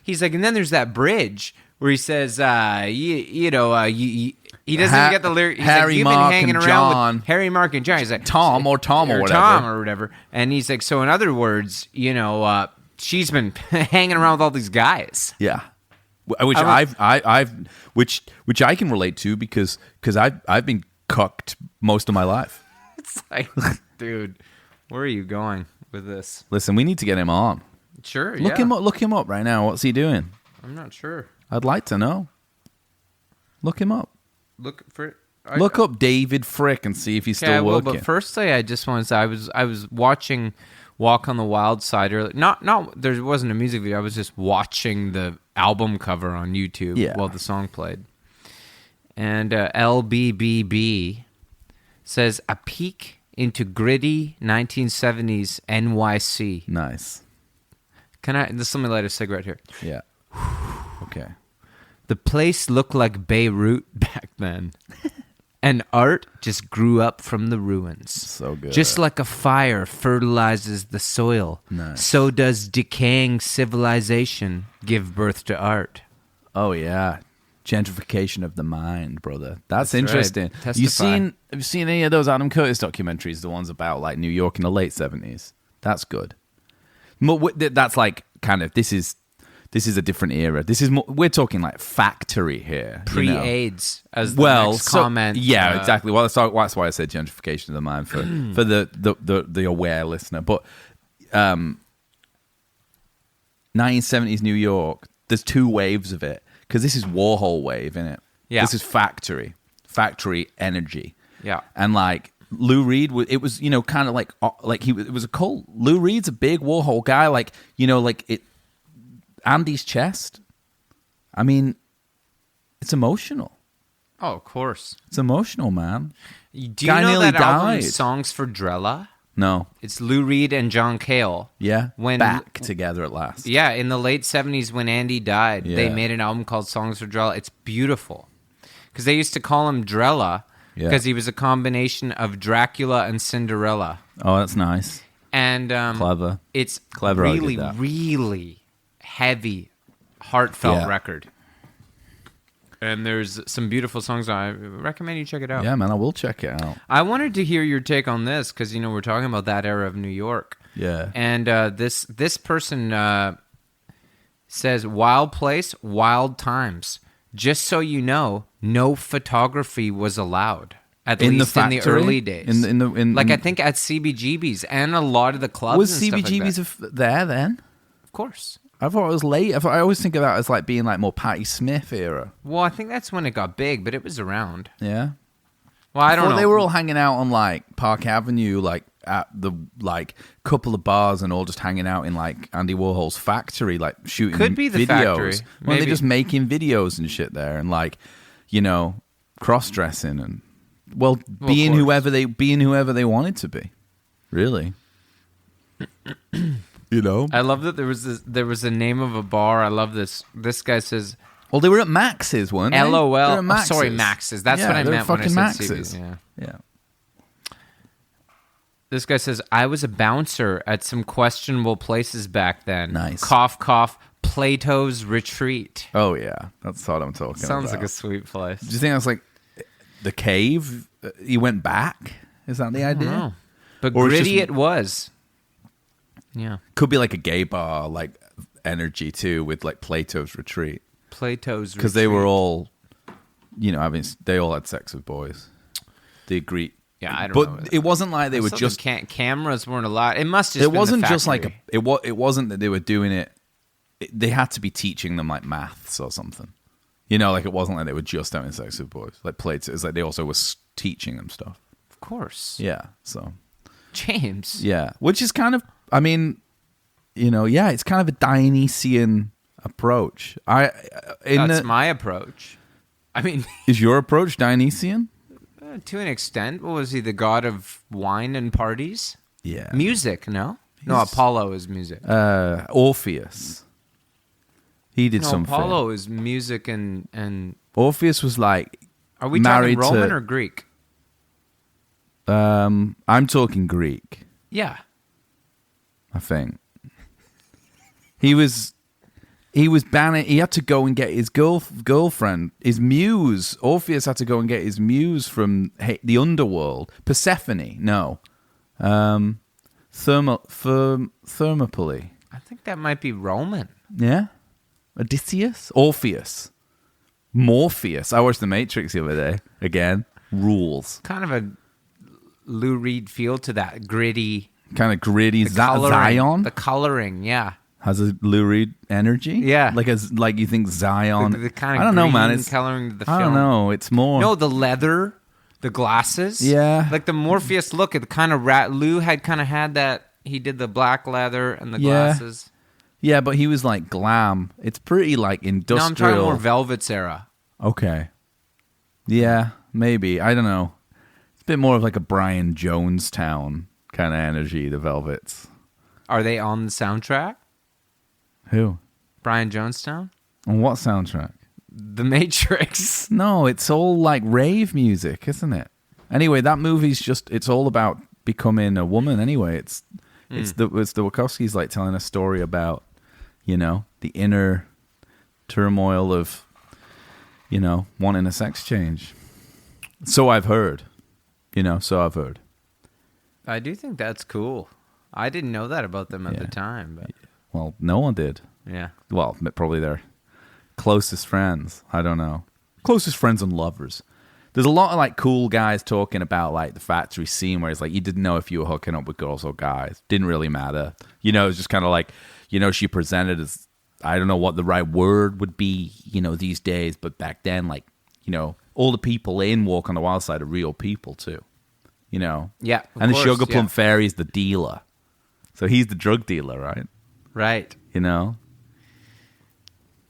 [SPEAKER 2] he's like, and then there's that bridge where he says, he doesn't get the lyric. He's
[SPEAKER 1] Harry,
[SPEAKER 2] like, you've
[SPEAKER 1] Mark,
[SPEAKER 2] been hanging
[SPEAKER 1] and
[SPEAKER 2] around
[SPEAKER 1] John.
[SPEAKER 2] with Harry, Mark, and John. He's like,
[SPEAKER 1] Tom or whatever.
[SPEAKER 2] Tom or whatever. And he's like, so in other words, she's been hanging around with all these guys.
[SPEAKER 1] Yeah. Which which I can relate to because I've been cucked most of my life.
[SPEAKER 2] It's like, dude, where are you going with this?
[SPEAKER 1] Listen, we need to get him on.
[SPEAKER 2] Sure,
[SPEAKER 1] Look him up right now. What's he doing?
[SPEAKER 2] I'm not sure.
[SPEAKER 1] I'd like to know. Look him up.
[SPEAKER 2] Look
[SPEAKER 1] up David Fricke and see if he's still working.
[SPEAKER 2] But firstly, I just want to say I was watching Walk on the Wild Side earlier. Not there wasn't a music video. I was just watching the album cover on YouTube while the song played. And LBBB says a peek into gritty 1970s NYC.
[SPEAKER 1] Nice.
[SPEAKER 2] Let me light a cigarette here.
[SPEAKER 1] Yeah. Okay.
[SPEAKER 2] The place looked like Beirut back then. And art just grew up from the ruins.
[SPEAKER 1] So good.
[SPEAKER 2] Just like a fire fertilizes the soil, so does decaying civilization give birth to art.
[SPEAKER 1] Oh, yeah. Gentrification of the mind, brother. That's interesting.
[SPEAKER 2] Right.
[SPEAKER 1] Have you seen any of those Adam Curtis documentaries, the ones about like New York in the late 70s? That's good. That's like kind of, this is a different era. This is more, we're talking like factory here.
[SPEAKER 2] Pre-AIDS, as the next comment.
[SPEAKER 1] Yeah, exactly. Well, that's why I said gentrification of the mind for the aware listener. But 1970s New York, there's two waves of it. Because this is Warhol wave, isn't it?
[SPEAKER 2] Yeah.
[SPEAKER 1] This is factory energy.
[SPEAKER 2] Yeah.
[SPEAKER 1] And like Lou Reed, it was kind of like it was a cult. Lou Reed's a big Warhol guy, like Andy's chest. I mean, it's emotional.
[SPEAKER 2] Oh, of course,
[SPEAKER 1] it's emotional, man.
[SPEAKER 2] Do you know that album, Songs for Drella?
[SPEAKER 1] No.
[SPEAKER 2] It's Lou Reed and John Cale.
[SPEAKER 1] Yeah. Back together at last.
[SPEAKER 2] Yeah, in the late 70s when Andy died, they made an album called Songs for Drella. It's beautiful. Because they used to call him Drella because he was a combination of Dracula and Cinderella.
[SPEAKER 1] Oh, that's nice.
[SPEAKER 2] And
[SPEAKER 1] clever.
[SPEAKER 2] It's
[SPEAKER 1] clever.
[SPEAKER 2] Really, really heavy, heartfelt record. And there's some beautiful songs. I recommend you check it out.
[SPEAKER 1] Yeah, man, I will check it out.
[SPEAKER 2] I wanted to hear your take on this because, we're talking about that era of New York.
[SPEAKER 1] Yeah.
[SPEAKER 2] And this person says, wild place, wild times. Just so you know, no photography was allowed. At least in the early days. I think at CBGB's and a lot of the clubs.
[SPEAKER 1] Was
[SPEAKER 2] and
[SPEAKER 1] CBGB's
[SPEAKER 2] stuff like that.
[SPEAKER 1] there then?
[SPEAKER 2] Of course.
[SPEAKER 1] I thought it was late. I always think of that as like being like more Patti Smith era.
[SPEAKER 2] Well, I think that's when it got big, but it was around.
[SPEAKER 1] Yeah.
[SPEAKER 2] Well, I don't know.
[SPEAKER 1] They were all hanging out on like Park Avenue, like at the like couple of bars, and all just hanging out in like Andy Warhol's factory, like shooting.
[SPEAKER 2] Could be the
[SPEAKER 1] videos.
[SPEAKER 2] factory.
[SPEAKER 1] Well, they're just making videos and shit there, and like cross dressing and being whoever they wanted to be. Really.
[SPEAKER 2] I love that there was a name of a bar. I love this. This guy says,
[SPEAKER 1] well, they were at Max's, weren't they?
[SPEAKER 2] LOL.
[SPEAKER 1] They were at Max's.
[SPEAKER 2] Sorry, Max's. That's what I meant when I said
[SPEAKER 1] Max's.
[SPEAKER 2] CB's.
[SPEAKER 1] Yeah.
[SPEAKER 2] This guy says, I was a bouncer at some questionable places back then.
[SPEAKER 1] Nice.
[SPEAKER 2] Cough, cough. Plato's Retreat.
[SPEAKER 1] Oh, yeah. That's what I'm talking about.
[SPEAKER 2] Sounds like a sweet place.
[SPEAKER 1] Do you think that's like the cave? You went back? Is that the idea?
[SPEAKER 2] No. But or gritty it was. Yeah.
[SPEAKER 1] Could be like a gay bar, like energy too, with like Plato's Retreat. Because they were all, they all had sex with boys. They agreed.
[SPEAKER 2] Yeah, I don't know.
[SPEAKER 1] But it wasn't like they were just
[SPEAKER 2] cameras weren't allowed. It must just.
[SPEAKER 1] It wasn't just like it wasn't that they were doing it. They had to be teaching them like maths or something. Like it wasn't like they were just having sex with boys. Like Plato, it's like they also were teaching them stuff.
[SPEAKER 2] Of course.
[SPEAKER 1] Yeah. So.
[SPEAKER 2] James.
[SPEAKER 1] Yeah, which is kind of. I mean, it's kind of a Dionysian approach.
[SPEAKER 2] That's my approach. I mean,
[SPEAKER 1] is your approach Dionysian?
[SPEAKER 2] To an extent. What was he, the god of wine and parties?
[SPEAKER 1] Yeah.
[SPEAKER 2] Music, no? No, Apollo is music.
[SPEAKER 1] Orpheus. He did something.
[SPEAKER 2] Apollo is music and
[SPEAKER 1] Orpheus was like.
[SPEAKER 2] Are we
[SPEAKER 1] married
[SPEAKER 2] talking Roman or Greek?
[SPEAKER 1] I'm talking Greek.
[SPEAKER 2] Yeah.
[SPEAKER 1] I think. He was banning. He had to go and get his girlfriend, his muse. Orpheus had to go and get his muse from the underworld. Persephone, no. Thermopylae.
[SPEAKER 2] I think that might be Roman.
[SPEAKER 1] Yeah. Odysseus? Orpheus. Morpheus. I watched The Matrix the other day. Again, rules.
[SPEAKER 2] Kind of a Lou Reed feel to that gritty.
[SPEAKER 1] Kind of gritty. Is that Zion?
[SPEAKER 2] The coloring, yeah.
[SPEAKER 1] Has a Lou Reed energy?
[SPEAKER 2] Yeah.
[SPEAKER 1] Like you think Zion.
[SPEAKER 2] The kind of
[SPEAKER 1] I don't know, man. It's
[SPEAKER 2] coloring to the film.
[SPEAKER 1] I don't know. It's more.
[SPEAKER 2] No, the leather, the glasses.
[SPEAKER 1] Yeah.
[SPEAKER 2] Like the Morpheus look. It kind of Lou had kind of had that. He did the black leather and the glasses.
[SPEAKER 1] Yeah, but he was like glam. It's pretty like industrial.
[SPEAKER 2] No, I'm talking more Velvet's era.
[SPEAKER 1] Okay. Yeah, maybe. I don't know. It's a bit more of like a Brian Jonestown kind of energy, the Velvets.
[SPEAKER 2] Are they on the soundtrack?
[SPEAKER 1] Who?
[SPEAKER 2] Brian Jonestown?
[SPEAKER 1] On what soundtrack?
[SPEAKER 2] The Matrix.
[SPEAKER 1] No, it's all like rave music, isn't it? Anyway, that movie's it's all about becoming a woman anyway. It's the Wachowskis like telling a story about, the inner turmoil of, wanting a sex change. So I've heard.
[SPEAKER 2] I do think that's cool. I didn't know that about them at the time. But.
[SPEAKER 1] Well, no one did.
[SPEAKER 2] Yeah.
[SPEAKER 1] Well, probably their closest friends. I don't know. Closest friends and lovers. There's a lot of like cool guys talking about like the factory scene where it's like you didn't know if you were hooking up with girls or guys. Didn't really matter. It was just kind of like, she presented as, I don't know what the right word would be, these days, but back then, like, all the people in Walk on the Wild Side are real people too.
[SPEAKER 2] Yeah.
[SPEAKER 1] And the Sugar Plum Fairy is the dealer. So he's the drug dealer, right?
[SPEAKER 2] Right.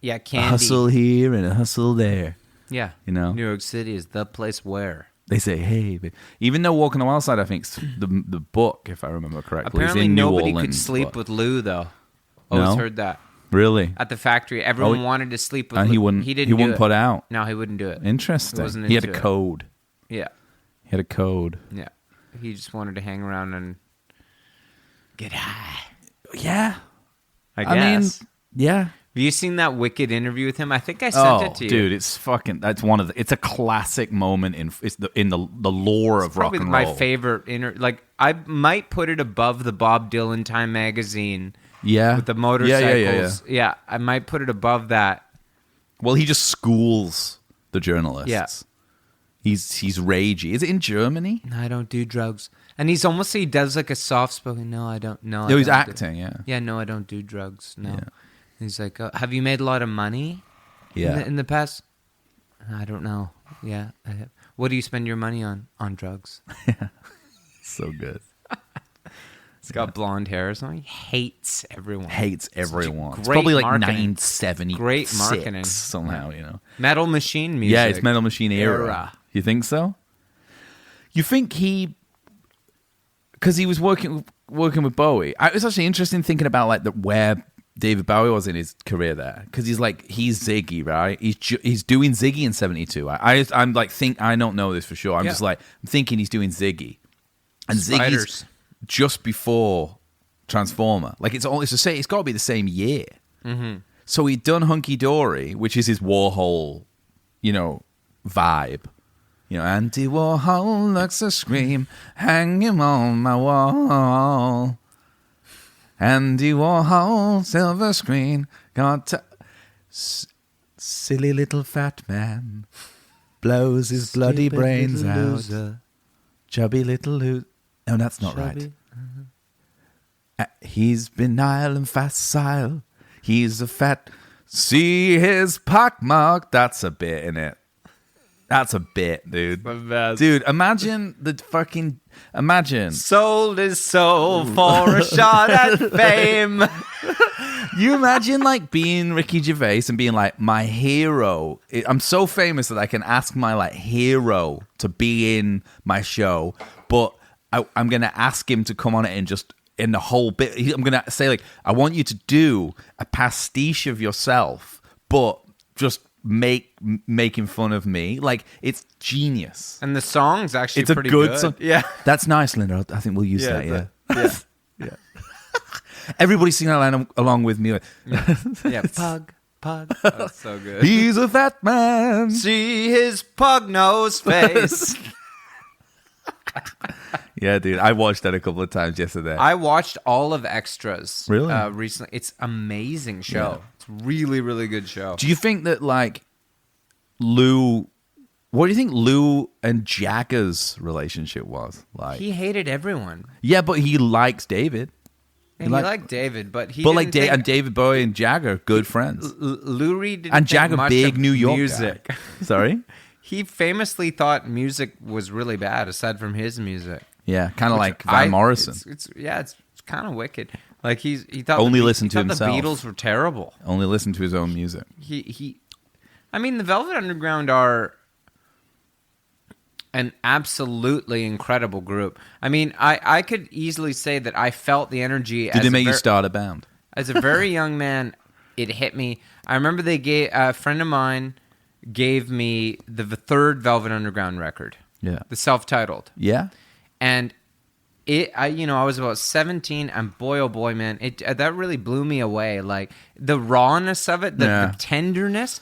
[SPEAKER 2] Yeah, Candy.
[SPEAKER 1] A hustle here and a hustle there.
[SPEAKER 2] Yeah. New York City is the place where.
[SPEAKER 1] They say, hey, babe. Even though Walk on the Wild Side, I think the book, if I remember correctly,
[SPEAKER 2] apparently
[SPEAKER 1] is in
[SPEAKER 2] nobody
[SPEAKER 1] New Orleans,
[SPEAKER 2] could sleep with Lou, though.
[SPEAKER 1] No?
[SPEAKER 2] Always heard that.
[SPEAKER 1] Really?
[SPEAKER 2] At the factory, everyone wanted to sleep with
[SPEAKER 1] and
[SPEAKER 2] Lou.
[SPEAKER 1] He wouldn't put out.
[SPEAKER 2] No, he wouldn't do it.
[SPEAKER 1] Interesting. He had a code.
[SPEAKER 2] Yeah.
[SPEAKER 1] He had a code.
[SPEAKER 2] Yeah. He just wanted to hang around and get high.
[SPEAKER 1] Yeah.
[SPEAKER 2] I guess.
[SPEAKER 1] Yeah.
[SPEAKER 2] Have you seen that Wicked interview with him? I think I sent it to you.
[SPEAKER 1] Dude, it's fucking. That's it's a classic moment in the lore of rock and roll.
[SPEAKER 2] Probably my favorite Like I might put it above the Bob Dylan Time magazine.
[SPEAKER 1] Yeah,
[SPEAKER 2] with the motorcycles.
[SPEAKER 1] Yeah.
[SPEAKER 2] I might put it above that.
[SPEAKER 1] Well, he just schools the journalists.
[SPEAKER 2] Yeah.
[SPEAKER 1] He's ragey. Is it in Germany?
[SPEAKER 2] No, I don't do drugs. And he does like a soft spoken. No, I don't. No,
[SPEAKER 1] he's acting. Yeah.
[SPEAKER 2] Yeah. No, I don't do drugs. No.
[SPEAKER 1] Yeah.
[SPEAKER 2] He's like, have you made a lot of money?
[SPEAKER 1] Yeah.
[SPEAKER 2] In the past? I don't know. Yeah. I have. What do you spend your money on? On drugs.
[SPEAKER 1] Yeah. So good.
[SPEAKER 2] He's got blonde hair or something. He hates everyone.
[SPEAKER 1] It's probably like 970.
[SPEAKER 2] Great marketing.
[SPEAKER 1] Somehow,
[SPEAKER 2] Metal Machine music.
[SPEAKER 1] Yeah, it's Metal Machine era. You think so? You think because he was working with Bowie. It was actually interesting thinking about like where David Bowie was in his career there, because he's Ziggy, right? He's doing Ziggy in '72. I'm like I don't know this for sure. I'm just like I'm thinking he's doing Ziggy, and Ziggy's just before Transformer. Like it's got to be the same year.
[SPEAKER 2] Mm-hmm.
[SPEAKER 1] So he'd done Hunky Dory, which is his Warhol, vibe. Andy Warhol looks a scream, hang him on my wall. Andy Warhol, silver screen, silly little fat man, blows his bloody brains out. Chubby little loser. No, that's not right. He's benign and facile. He's a fat. See his pockmark. That's a bit in it. That's a bit, dude. Dude, imagine
[SPEAKER 2] sold his soul for a shot at fame.
[SPEAKER 1] You imagine like being Ricky Gervais and being like, my hero. I'm so famous that I can ask my like hero to be in my show, but I'm going to ask him to come on it and just in the whole bit. I'm going to say, like, I want you to do a pastiche of yourself, but just making fun of me. Like, it's genius.
[SPEAKER 2] And the song's actually
[SPEAKER 1] it's
[SPEAKER 2] pretty
[SPEAKER 1] a good song.
[SPEAKER 2] Yeah.
[SPEAKER 1] That's nice, Linda. I think we'll use that, yeah.
[SPEAKER 2] Yeah.
[SPEAKER 1] Everybody sing that line along with me. Like,
[SPEAKER 2] yeah. Pug. That's so good.
[SPEAKER 1] He's a fat man.
[SPEAKER 2] See his pug nose face.
[SPEAKER 1] Yeah, dude. I watched that a couple of times yesterday.
[SPEAKER 2] I watched all of Extras.
[SPEAKER 1] Really?
[SPEAKER 2] Recently. It's amazing show. Yeah. It's really, really good show.
[SPEAKER 1] Do you think that, like, Lou... What do you think Lou and Jagger's relationship was like?
[SPEAKER 2] He hated everyone.
[SPEAKER 1] Yeah, but he likes David.
[SPEAKER 2] He liked David, but he
[SPEAKER 1] but like and David Bowie and Jagger, good friends.
[SPEAKER 2] Lou Reed didn't
[SPEAKER 1] and Jagger,
[SPEAKER 2] much
[SPEAKER 1] big
[SPEAKER 2] of
[SPEAKER 1] New York
[SPEAKER 2] music.
[SPEAKER 1] Guy. Sorry,
[SPEAKER 2] he famously thought music was really bad, aside from his music.
[SPEAKER 1] Yeah, kind of like Van Morrison.
[SPEAKER 2] It's kind of wicked. Like he thought
[SPEAKER 1] only listened to
[SPEAKER 2] himself.
[SPEAKER 1] The
[SPEAKER 2] Beatles were terrible.
[SPEAKER 1] Only listened to his own music.
[SPEAKER 2] I mean, the Velvet Underground are an absolutely incredible group. I mean, I could easily say that I felt the energy.
[SPEAKER 1] Did it make you start a band?
[SPEAKER 2] As a very young man, it hit me. I remember they gave a friend of mine gave me the third Velvet Underground record.
[SPEAKER 1] Yeah,
[SPEAKER 2] the self-titled.
[SPEAKER 1] Yeah,
[SPEAKER 2] and I was about 17, and boy, oh boy, man, that really blew me away. Like the rawness of it, the tenderness.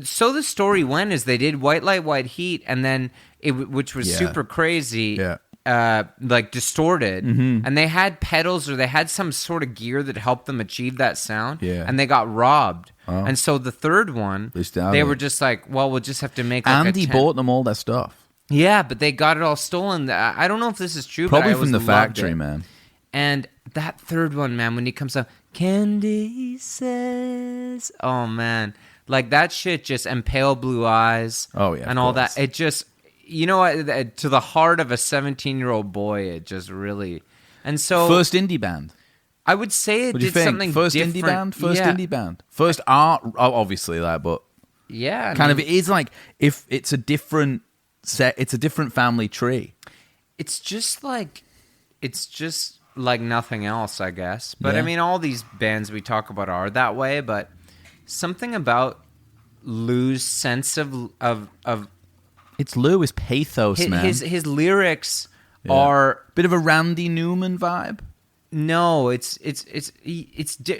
[SPEAKER 2] So the story went is they did White Light, White Heat, and then which was super crazy, like distorted, and they had pedals or they had some sort of gear that helped them achieve that sound, and they got robbed. And so the third one, they were just like, well, we'll just have to make. Like
[SPEAKER 1] Andy bought them all that stuff.
[SPEAKER 2] Yeah, but they got it all stolen. I don't know if this is true.
[SPEAKER 1] Probably
[SPEAKER 2] but
[SPEAKER 1] from the factory, man.
[SPEAKER 2] And that third one, man, when he comes up, Candy says, oh man. Like that shit just, and Pale Blue Eyes.
[SPEAKER 1] Oh, yeah.
[SPEAKER 2] And all that. It just, you know what, to the heart of a 17-year-old boy, it just really. And so.
[SPEAKER 1] First indie band.
[SPEAKER 2] I would say it did something
[SPEAKER 1] First
[SPEAKER 2] different.
[SPEAKER 1] Indie band? First indie band. First art, obviously, like, but.
[SPEAKER 2] Yeah.
[SPEAKER 1] Kind of, it is like, if it's a different set, it's a different family tree.
[SPEAKER 2] It's just like nothing else, I guess. But I mean, all these bands we talk about are that way, but. Something about Lou's sense of
[SPEAKER 1] it's Lou, his pathos, man.
[SPEAKER 2] His lyrics are
[SPEAKER 1] bit of a Randy Newman vibe.
[SPEAKER 2] No, it's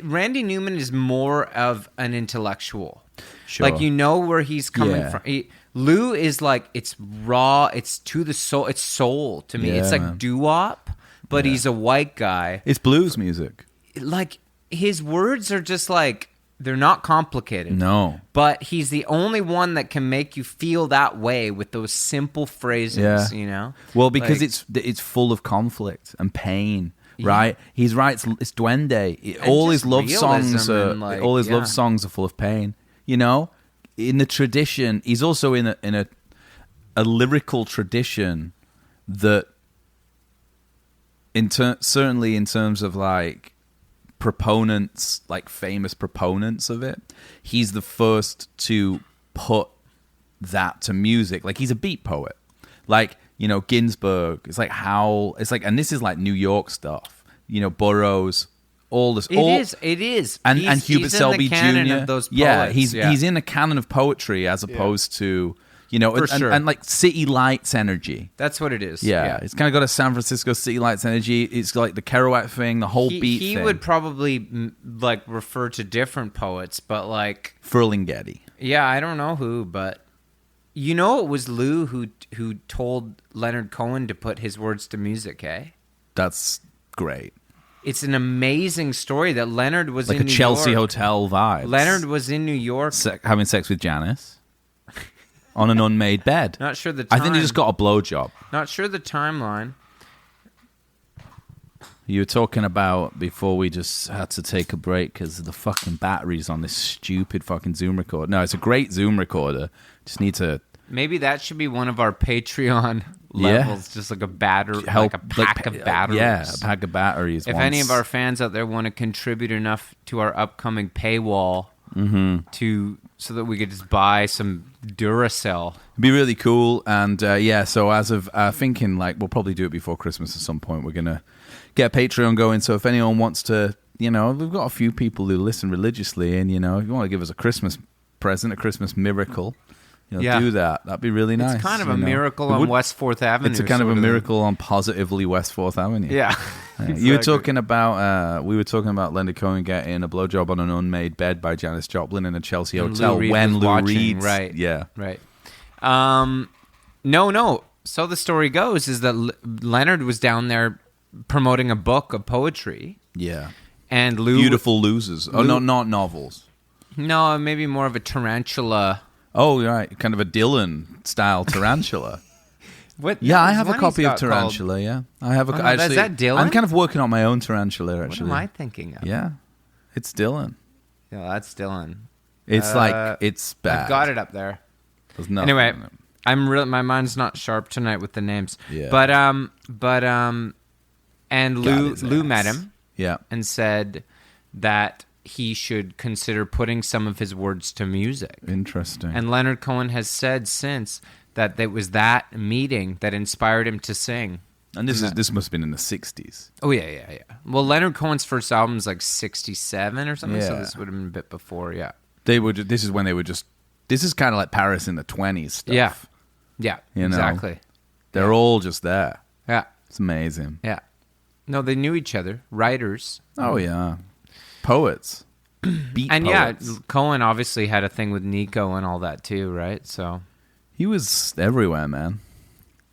[SPEAKER 2] Randy Newman is more of an intellectual.
[SPEAKER 1] Sure.
[SPEAKER 2] Like where he's coming from. Lou is like it's raw, it's to the soul, it's soul to me. It's like doo-wop, but he's a white guy.
[SPEAKER 1] It's blues music.
[SPEAKER 2] Like his words are just like they're not complicated.
[SPEAKER 1] No.
[SPEAKER 2] But he's the only one that can make you feel that way with those simple phrases, you know?
[SPEAKER 1] Well, because it's full of conflict and pain, right? He's right, it's duende. All his love songs love songs are full of pain, you know? In the tradition, he's also in a lyrical tradition that certainly in terms of like proponents, like famous proponents of it, he's the first to put that to music. Like he's a beat poet, like Ginsberg. It's like and this is like New York stuff. Burroughs, all this.
[SPEAKER 2] It is,
[SPEAKER 1] and Hubert Selby Jr.
[SPEAKER 2] Of those poets.
[SPEAKER 1] He's in a canon of poetry as opposed to. And like City Lights energy.
[SPEAKER 2] That's what it is.
[SPEAKER 1] Yeah. It's kind of got a San Francisco City Lights energy. It's like the Kerouac thing, the whole beat thing.
[SPEAKER 2] He would probably like refer to different poets, but like
[SPEAKER 1] Ferlinghetti.
[SPEAKER 2] Yeah, I don't know who, but it was Lou who told Leonard Cohen to put his words to music.
[SPEAKER 1] That's great.
[SPEAKER 2] It's an amazing story that Leonard was
[SPEAKER 1] like
[SPEAKER 2] in
[SPEAKER 1] a
[SPEAKER 2] New
[SPEAKER 1] Chelsea
[SPEAKER 2] York.
[SPEAKER 1] Hotel vibe.
[SPEAKER 2] Leonard was in New York
[SPEAKER 1] having sex with Janice. On an unmade bed.
[SPEAKER 2] Not sure the time.
[SPEAKER 1] I think he just got a blowjob.
[SPEAKER 2] Not sure the timeline.
[SPEAKER 1] You were talking about before we just had to take a break because of the fucking batteries on this stupid fucking Zoom recorder. No, it's a great Zoom recorder. Just need to...
[SPEAKER 2] Maybe that should be one of our Patreon levels. Just like a battery, like a pack of batteries.
[SPEAKER 1] Yeah, a pack of batteries.
[SPEAKER 2] If any of our fans out there want to contribute enough to our upcoming paywall... so that we could just buy some Duracell.
[SPEAKER 1] It'd be really cool. And so as of thinking, like, we'll probably do it before Christmas at some point. We're going to get Patreon going. So if anyone wants to, we've got a few people who listen religiously. And, if you want to give us a Christmas present, a Christmas miracle, do that. That'd be really nice.
[SPEAKER 2] It's kind of a miracle on West 4th Avenue.
[SPEAKER 1] It's a kind of a miracle on positively West 4th Avenue.
[SPEAKER 2] Yeah.
[SPEAKER 1] Exactly. You were talking about, we were talking about Leonard Cohen getting a blowjob on an unmade bed by Janis Joplin in a Chelsea hotel when Lou Reed.
[SPEAKER 2] Right.
[SPEAKER 1] Yeah.
[SPEAKER 2] Right. No. So the story goes is that Leonard was down there promoting a book of poetry.
[SPEAKER 1] Yeah.
[SPEAKER 2] And Lou.
[SPEAKER 1] Beautiful Losers. Oh, no, not novels.
[SPEAKER 2] No, maybe more of a tarantula.
[SPEAKER 1] Oh, right. Kind of a Dylan-style tarantula.
[SPEAKER 2] What?
[SPEAKER 1] Yeah, I have a copy of Tarantula, yeah. I have actually.
[SPEAKER 2] Is that Dylan?
[SPEAKER 1] I'm kind of working on my own Tarantula, actually.
[SPEAKER 2] What am I thinking of?
[SPEAKER 1] Yeah. It's Dylan.
[SPEAKER 2] Yeah, that's Dylan.
[SPEAKER 1] It's it's bad.
[SPEAKER 2] I've got it up there.
[SPEAKER 1] There's nothing
[SPEAKER 2] anyway,
[SPEAKER 1] in it.
[SPEAKER 2] my mind's not sharp tonight with the names.
[SPEAKER 1] Yeah.
[SPEAKER 2] But and Lou met him.
[SPEAKER 1] Yeah.
[SPEAKER 2] And said that he should consider putting some of his words to music.
[SPEAKER 1] Interesting.
[SPEAKER 2] And Leonard Cohen has said since that it was that meeting that inspired him to sing.
[SPEAKER 1] And this must have been in the 60s.
[SPEAKER 2] Oh, yeah. Well, Leonard Cohen's first album is like 67 or something, so
[SPEAKER 1] Yeah.
[SPEAKER 2] this would have been a bit before, yeah.
[SPEAKER 1] This is when they were just... This is kind of like Paris in the 20s stuff.
[SPEAKER 2] Yeah,
[SPEAKER 1] You know?
[SPEAKER 2] exactly.
[SPEAKER 1] They're all just there.
[SPEAKER 2] Yeah.
[SPEAKER 1] It's amazing.
[SPEAKER 2] Yeah. No, they knew each other. Writers.
[SPEAKER 1] Oh, yeah. Poets. Beat
[SPEAKER 2] and
[SPEAKER 1] poets.
[SPEAKER 2] yeah, Cohen obviously had a thing with Nico and all that too, right? So
[SPEAKER 1] he was everywhere, man.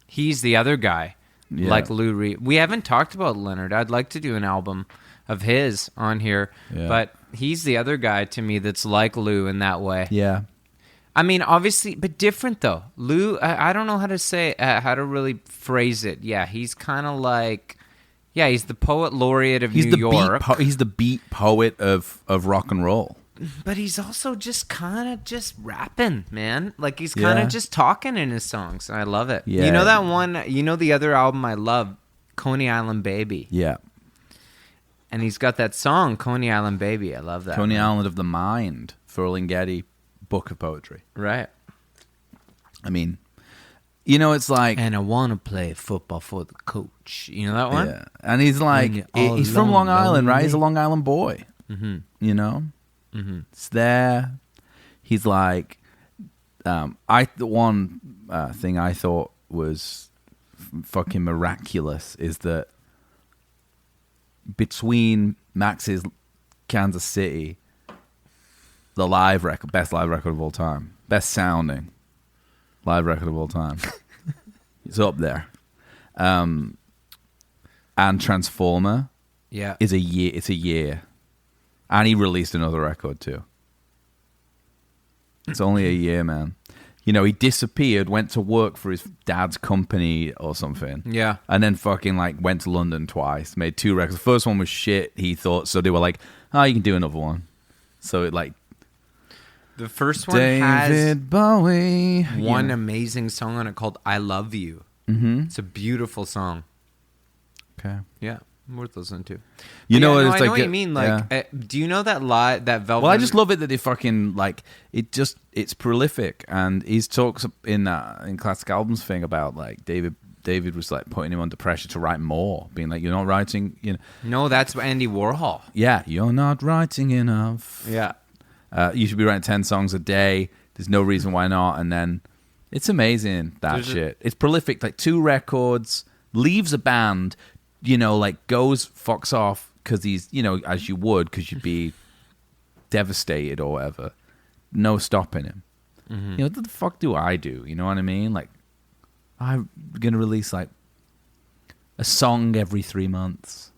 [SPEAKER 2] He's the other guy,
[SPEAKER 1] Yeah.
[SPEAKER 2] like Lou Reed. We haven't talked about Leonard. I'd like to do an album of his on here, but he's the other guy to me that's like Lou in that way.
[SPEAKER 1] Yeah.
[SPEAKER 2] I mean, obviously, but different though. Lou, I don't know how to say, how to really phrase it. Yeah, he's kind of like... Yeah, he's the poet laureate of New York.
[SPEAKER 1] He's the beat poet of rock and roll.
[SPEAKER 2] But he's also just kind of just rapping, man. Like he's kind of just talking in his songs. And I love it.
[SPEAKER 1] Yeah.
[SPEAKER 2] You know that one, the other album I love, Coney Island Baby.
[SPEAKER 1] Yeah.
[SPEAKER 2] And he's got that song, Coney Island Baby. I love that.
[SPEAKER 1] Coney Island of the Mind, Ferlinghetti book of poetry.
[SPEAKER 2] Right.
[SPEAKER 1] I mean... it's like...
[SPEAKER 2] And I want to play football for the coach. You know that one?
[SPEAKER 1] Yeah. And he's like... He's from Long Island, right? He's a Long Island boy.
[SPEAKER 2] Mm-hmm.
[SPEAKER 1] You know?
[SPEAKER 2] Mm-hmm.
[SPEAKER 1] It's there. He's like... the one thing I thought was fucking miraculous is that between Max's Kansas City, the live record, best live record of all time, best sounding live record of all time. It's up there. And Transformer is a year. It's a year. And he released another record too. It's only a year, man. He disappeared, went to work for his dad's company or something.
[SPEAKER 2] Yeah.
[SPEAKER 1] And then fucking went to London twice, made 2 records. The first one was shit, he thought. So they were like, oh, you can do another one. So it
[SPEAKER 2] the first one
[SPEAKER 1] David
[SPEAKER 2] has
[SPEAKER 1] Bowie.
[SPEAKER 2] one amazing song on it called I Love You.
[SPEAKER 1] Mm-hmm.
[SPEAKER 2] It's a beautiful song.
[SPEAKER 1] Okay.
[SPEAKER 2] Yeah, worth listening to.
[SPEAKER 1] I know
[SPEAKER 2] what you mean. Do you know that Velvet?
[SPEAKER 1] Well, I just love it that they fucking it's prolific, and he talks in classic albums thing about David was putting him under pressure to write more, being like, you're not writing,
[SPEAKER 2] No, that's Andy Warhol.
[SPEAKER 1] Yeah, you're not writing enough.
[SPEAKER 2] Yeah.
[SPEAKER 1] You should be writing 10 songs a day. There's no reason why not. And then it's amazing, shit. It's prolific, 2 records, leaves a band, goes fucks off because he's, as you would, because you'd be devastated or whatever. No stopping him.
[SPEAKER 2] Mm-hmm.
[SPEAKER 1] What the fuck do I do? You know what I mean? I'm going to release a song every 3 months.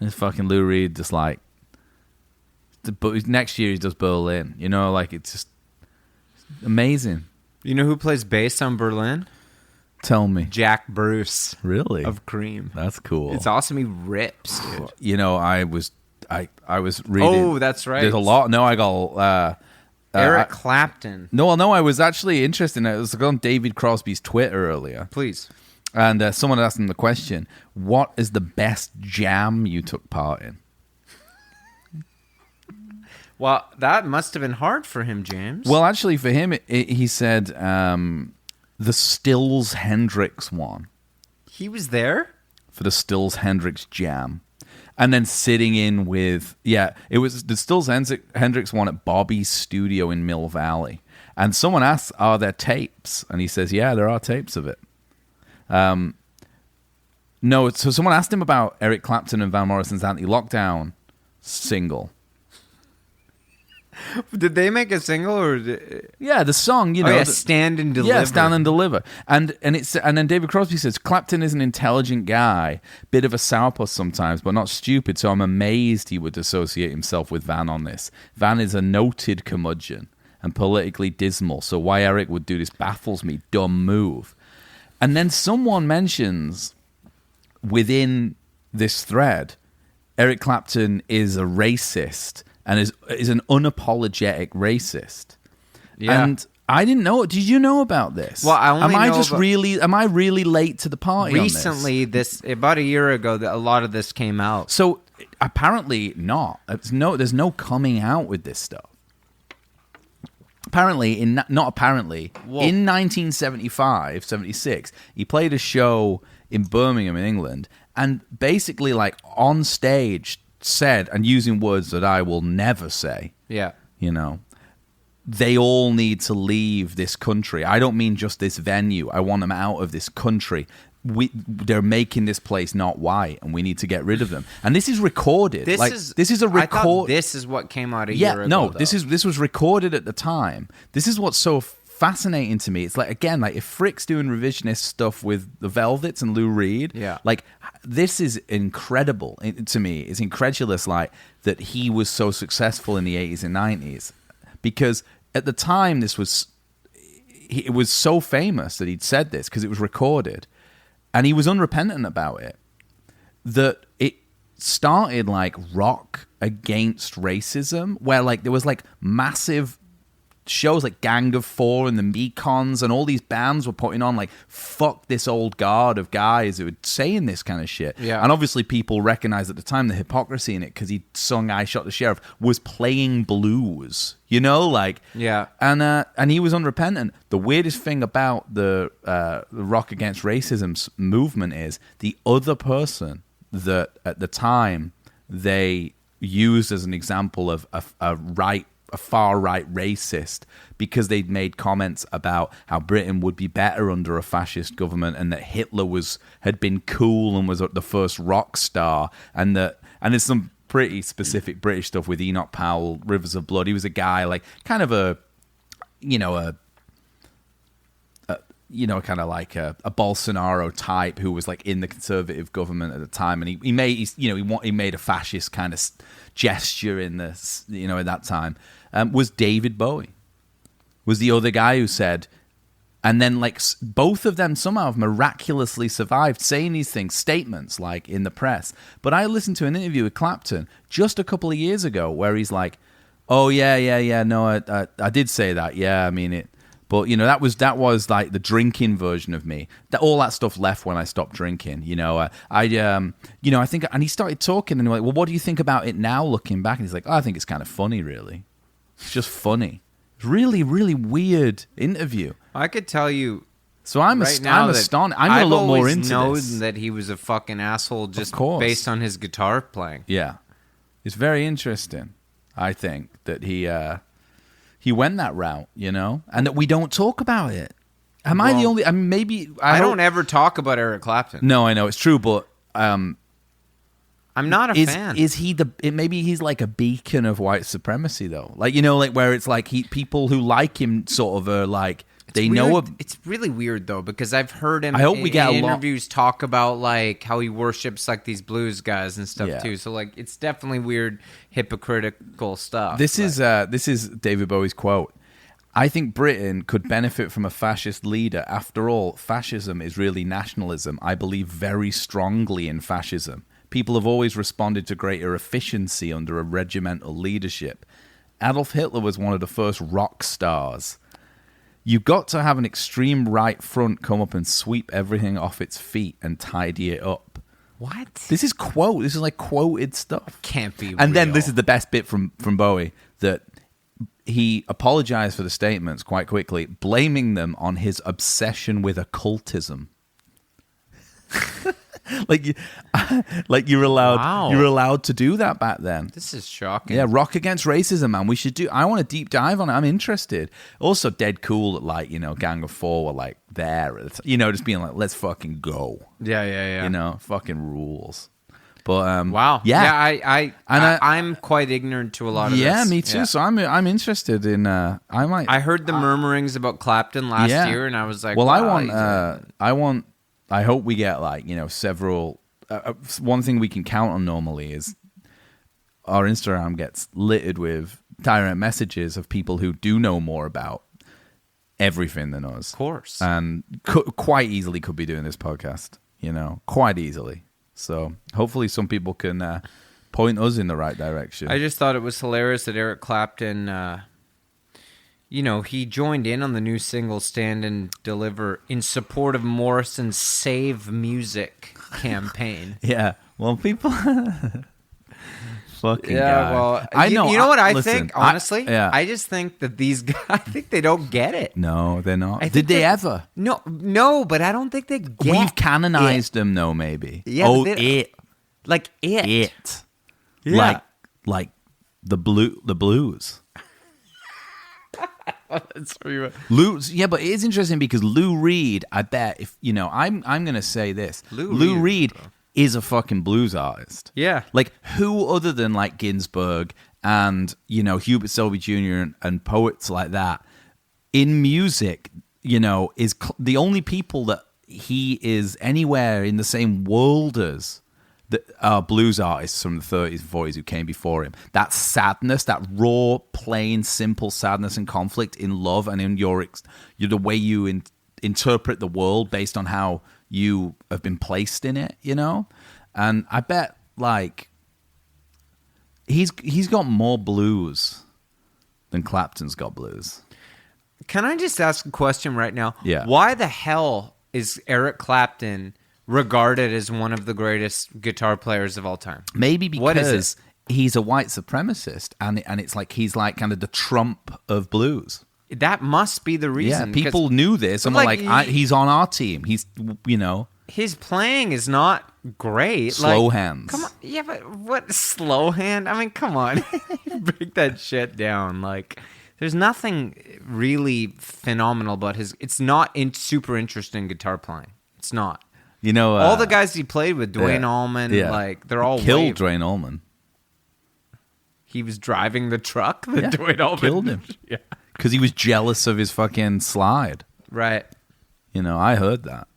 [SPEAKER 1] And it's fucking Lou Reed just but next year he does Berlin. It's just amazing. You
[SPEAKER 2] know who plays bass on Berlin?
[SPEAKER 1] Tell me.
[SPEAKER 2] Jack Bruce.
[SPEAKER 1] Really?
[SPEAKER 2] Of Cream.
[SPEAKER 1] That's cool.
[SPEAKER 2] It's awesome. He rips, dude.
[SPEAKER 1] I was reading.
[SPEAKER 2] Oh, that's right.
[SPEAKER 1] There's a lot. No, I got
[SPEAKER 2] Eric Clapton.
[SPEAKER 1] No, I was actually interested. I was on David Crosby's Twitter earlier.
[SPEAKER 2] Please.
[SPEAKER 1] And someone asked him the question, what is the best jam you took part in?
[SPEAKER 2] Well, that must have been hard for him, James.
[SPEAKER 1] Well, actually, for him, he said the Stills Hendrix one.
[SPEAKER 2] He was there?
[SPEAKER 1] For the Stills Hendrix jam. And then sitting in with, it was the Stills Hendrix one at Bobby's studio in Mill Valley. And someone asked, are there tapes? And he says, yeah, there are tapes of it. No, so someone asked him about Eric Clapton and Van Morrison's Anti-Lockdown single.
[SPEAKER 2] Did they make a single or?
[SPEAKER 1] The song,
[SPEAKER 2] Stand and Deliver.
[SPEAKER 1] Yeah, Stand and Deliver. And then David Crosby says, Clapton is an intelligent guy, bit of a sourpuss sometimes, but not stupid, so I'm amazed he would associate himself with Van on this. Van is a noted curmudgeon and politically dismal, so why Eric would do this baffles me. Dumb move. And then someone mentions within this thread, Eric Clapton is a racist and is an unapologetic racist. Yeah. And I didn't know. Did you know about this?
[SPEAKER 2] Well, I only
[SPEAKER 1] am I really late to the party
[SPEAKER 2] recently,
[SPEAKER 1] on this?
[SPEAKER 2] About a year ago, a lot of this came out.
[SPEAKER 1] So apparently not. There's no coming out with this stuff. Apparently, in 1975, 76, he played a show in Birmingham in England and basically like on stage said, and using words that I will never say, they all need to leave this country. I don't mean just this venue. I want them out of this country. They're making this place not white, and we need to get rid of them. And this is recorded. This is a record.
[SPEAKER 2] I thought this is what came out a year ago.
[SPEAKER 1] No, this was recorded at the time. This is what's so fascinating to me. It's like, again, like if Fricke's doing revisionist stuff with the Velvets and Lou Reed, like this is incredible to me. It's incredulous, like that he was so successful in the 80s and 90s, because at the time it was so famous that he'd said this because it was recorded, and he was unrepentant about it. That it started like Rock Against Racism, where like there was like massive shows like Gang of Four and the Mekons and all these bands were putting on like fuck this old guard of guys who were saying this kind of shit. Yeah. And obviously people recognized at the time the hypocrisy in it because he sung I Shot the Sheriff was playing blues, like and he was unrepentant. The weirdest thing about the Rock Against Racism movement is the other person that at the time they used as an example of a far-right racist because they'd made comments about how Britain would be better under a fascist government and that Hitler had been cool and was the first rock star, and there's some pretty specific British stuff with Enoch Powell, Rivers of Blood. He was a guy like kind of a Bolsonaro type who was like in the conservative government at the time, and he made a fascist kind of gesture in this, at that time. Was David Bowie was the other guy who said, and then like both of them somehow have miraculously survived saying these statements like in the press. But I listened to an interview with Clapton just a couple of years ago where he's like, oh no, I did say that, I mean it. But that was like the drinking version of me. All that stuff left when I stopped drinking. I think, and he started talking, and like, well, what do you think about it now, looking back? And he's like, I think it's kind of funny, really. It's just funny. It's really, really weird interview.
[SPEAKER 2] I could tell you.
[SPEAKER 1] So I'm astonished. I'm going to look more into this.
[SPEAKER 2] I've always known that he was a fucking asshole just based on his guitar playing.
[SPEAKER 1] Yeah, it's very interesting. I think that he went that route, and that we don't talk about it. Am I the only? I mean, maybe
[SPEAKER 2] I don't ever talk about Eric Clapton.
[SPEAKER 1] No, I know it's true, but
[SPEAKER 2] I'm not a fan.
[SPEAKER 1] Is he maybe he's like a beacon of white supremacy though? Like like where it's like people who like him sort of are like they know.
[SPEAKER 2] It's really weird though because I've heard him.
[SPEAKER 1] I hope we get
[SPEAKER 2] in interviews talk about like how he worships like these blues guys and stuff too. So like it's definitely weird, hypocritical stuff.
[SPEAKER 1] This is David Bowie's quote. I think Britain could benefit from a fascist leader. After all, fascism is really nationalism. I believe very strongly in fascism. People have always responded to greater efficiency under a regimental leadership. Adolf Hitler was one of the first rock stars. You've got to have an extreme right front come up and sweep everything off its feet and tidy it up.
[SPEAKER 2] What?
[SPEAKER 1] This is like quoted stuff.
[SPEAKER 2] Can't be
[SPEAKER 1] and
[SPEAKER 2] real.
[SPEAKER 1] Then this is the best bit from Bowie. that he apologized for the statements quite quickly, blaming them on his obsession with occultism. like you're allowed to do that back then.
[SPEAKER 2] This is shocking.
[SPEAKER 1] Yeah, Rock Against Racism, man. We should do. I want a deep dive on it. I'm interested. Also, dead cool that like Gang of Four were like there. Just being like, let's fucking go.
[SPEAKER 2] Yeah.
[SPEAKER 1] Fucking rules. But
[SPEAKER 2] wow.
[SPEAKER 1] Yeah.
[SPEAKER 2] I'm quite ignorant to a lot of this.
[SPEAKER 1] Yeah, me too. Yeah. So I'm interested in. I
[SPEAKER 2] heard the murmurings about Clapton last year, and I was like,
[SPEAKER 1] well, I hope we get several. One thing we can count on normally is our Instagram gets littered with direct messages of people who do know more about everything than us.
[SPEAKER 2] Of course.
[SPEAKER 1] And quite easily could be doing this podcast, quite easily. So hopefully some people can point us in the right direction.
[SPEAKER 2] I just thought it was hilarious that Eric Clapton, he joined in on the new single Stand and Deliver in support of Morrison's Save Music campaign.
[SPEAKER 1] Yeah. Well, people... Fucking
[SPEAKER 2] yeah,
[SPEAKER 1] guy.
[SPEAKER 2] Well,
[SPEAKER 1] I know.
[SPEAKER 2] You know what I
[SPEAKER 1] listen,
[SPEAKER 2] think, honestly? I just think that these guys, I think they don't get it.
[SPEAKER 1] No, they're not. Did they ever?
[SPEAKER 2] No, but I don't think they get it.
[SPEAKER 1] We've canonized them, though, maybe.
[SPEAKER 2] Yeah,
[SPEAKER 1] it.
[SPEAKER 2] Like it.
[SPEAKER 1] It.
[SPEAKER 2] Yeah.
[SPEAKER 1] Like the blues. Yeah, but it is interesting because Lou Reed, I bet if I'm going to say this. Lou Reed is a fucking blues artist.
[SPEAKER 2] Yeah.
[SPEAKER 1] Like who other than like Ginsberg and Hubert Selby Jr. and poets like that in music, is the only people that he is anywhere in the same world as that are blues artists from the 30s and 40s who came before him. That sadness, that raw, plain, simple sadness and conflict in love and in the way you interpret the world based on how you have been placed in it, and I bet like he's got more blues than Clapton's got blues.
[SPEAKER 2] Can I just ask a question right now?
[SPEAKER 1] Yeah.
[SPEAKER 2] Why the hell is Eric Clapton regarded as one of the greatest guitar players of all time?
[SPEAKER 1] Maybe because he's a white supremacist, and it's like he's like kind of the Trump of blues.
[SPEAKER 2] That must be the reason.
[SPEAKER 1] Yeah, people knew this. I'm he's on our team. He's,
[SPEAKER 2] his playing is not great.
[SPEAKER 1] Slow hands.
[SPEAKER 2] Come on. Yeah, but what slow hand? I mean, come on. Break that shit down. Like, there's nothing really phenomenal about it's not super interesting guitar playing. It's not. All the guys he played with, Duane Allman, they're all
[SPEAKER 1] killed Duane Allman.
[SPEAKER 2] He was driving the truck that Duane Allman
[SPEAKER 1] killed him.
[SPEAKER 2] Yeah.
[SPEAKER 1] Because he was jealous of his fucking slide.
[SPEAKER 2] Right.
[SPEAKER 1] I heard that.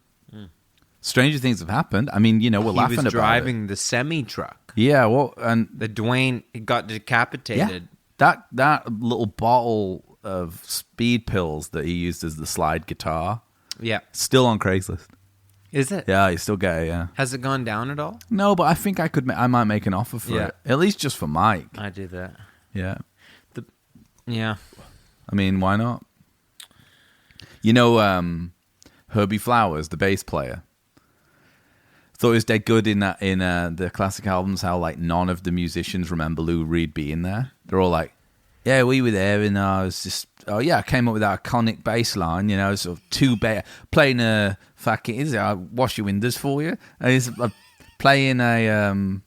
[SPEAKER 1] Stranger things have happened. I mean, we're laughing about it. He was
[SPEAKER 2] driving the semi-truck.
[SPEAKER 1] Yeah, well, and...
[SPEAKER 2] The Duane got decapitated.
[SPEAKER 1] Yeah. That little bottle of speed pills that he used as the slide guitar.
[SPEAKER 2] Yeah.
[SPEAKER 1] Still on Craigslist.
[SPEAKER 2] Is it?
[SPEAKER 1] Yeah, you still get it, yeah.
[SPEAKER 2] Has it gone down at all?
[SPEAKER 1] No, but I think I might make an offer for it. At least just for Mike.
[SPEAKER 2] I do that.
[SPEAKER 1] Yeah.
[SPEAKER 2] Yeah.
[SPEAKER 1] I mean, why not? Herbie Flowers, the bass player. Thought it was dead good in the classic albums how like none of the musicians remember Lou Reed being there. They're all like, yeah, we were there, and I was just, I came up with that iconic bass line, sort of two bass, playing a fucking, I wash your windows for you. And he's playing a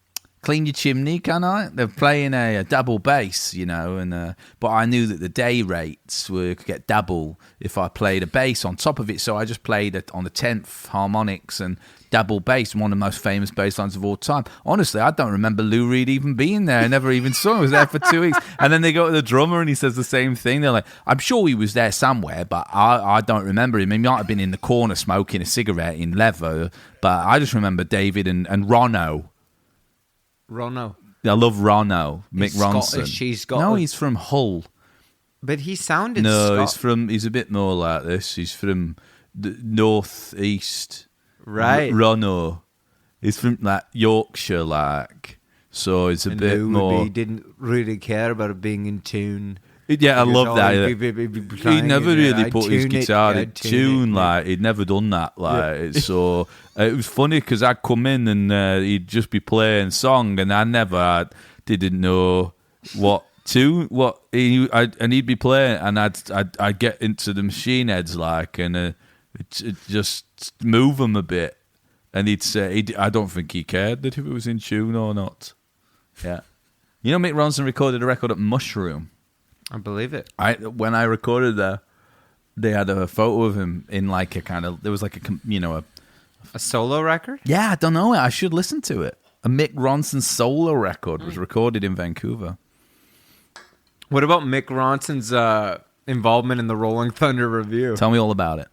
[SPEAKER 1] clean your chimney, can I? They're playing a double bass, but I knew that the day rates could get double if I played a bass on top of it, so I just played it on the 10th harmonics and double bass, one of the most famous bass lines of all time. Honestly, I don't remember Lou Reed even being there. I never even saw him. I was there for 2 weeks. And then they go to the drummer and he says the same thing. They're like, I'm sure he was there somewhere, but I don't remember him. He might have been in the corner smoking a cigarette in leather, but I just remember David and Ronno.
[SPEAKER 2] Ronno.
[SPEAKER 1] I love Ronno. Mick Ronson.
[SPEAKER 2] She's got.
[SPEAKER 1] No, he's from Hull.
[SPEAKER 2] But he sounded.
[SPEAKER 1] No, he's a bit more like this. He's from the northeast.
[SPEAKER 2] Right.
[SPEAKER 1] Ronno. He's from like Yorkshire, like. So it's a bit more.
[SPEAKER 2] He didn't really care about it being in tune.
[SPEAKER 1] Yeah, I love that. He never really put his guitar in tune, like he'd never done that, like so. It was funny because I'd come in and he'd just be playing song, and I didn't know what tune what and he'd be playing, and I'd get into the machine heads like, and it just move them a bit, and he'd say I don't think he cared that if it was in tune or not. Yeah, you know, Mick Ronson recorded a record at Mushroom.
[SPEAKER 2] I believe it.
[SPEAKER 1] When I recorded there, they had a photo of him in like a kind of, there was like
[SPEAKER 2] a solo record.
[SPEAKER 1] Yeah, I don't know. I should listen to it. A Mick Ronson solo record was recorded in Vancouver.
[SPEAKER 2] What about Mick Ronson's involvement in the Rolling Thunder Review?
[SPEAKER 1] Tell me all about it.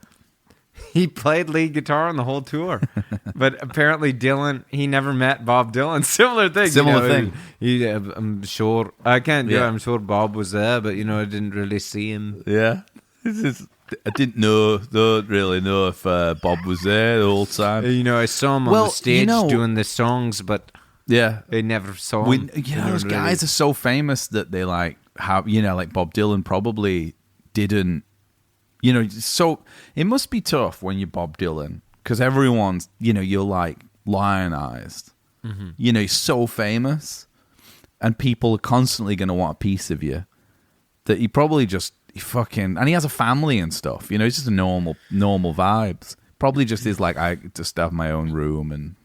[SPEAKER 2] He played lead guitar on the whole tour, but apparently Dylan, he never met Bob Dylan. Similar thing. I'm sure I can't. Yeah, I'm sure Bob was there, but I didn't really see him.
[SPEAKER 1] Yeah, I don't really know if Bob was there the whole time.
[SPEAKER 2] I saw him on the stage doing the songs, but
[SPEAKER 1] yeah,
[SPEAKER 2] I never saw him.
[SPEAKER 1] Those guys are so famous that they like have, like Bob Dylan probably didn't. So it must be tough when you're Bob Dylan because everyone's, you're like lionized. Mm-hmm. You're so famous, and people are constantly going to want a piece of you. That he probably just and he has a family and stuff. It's just a normal vibes. Probably just is like, I just have my own room and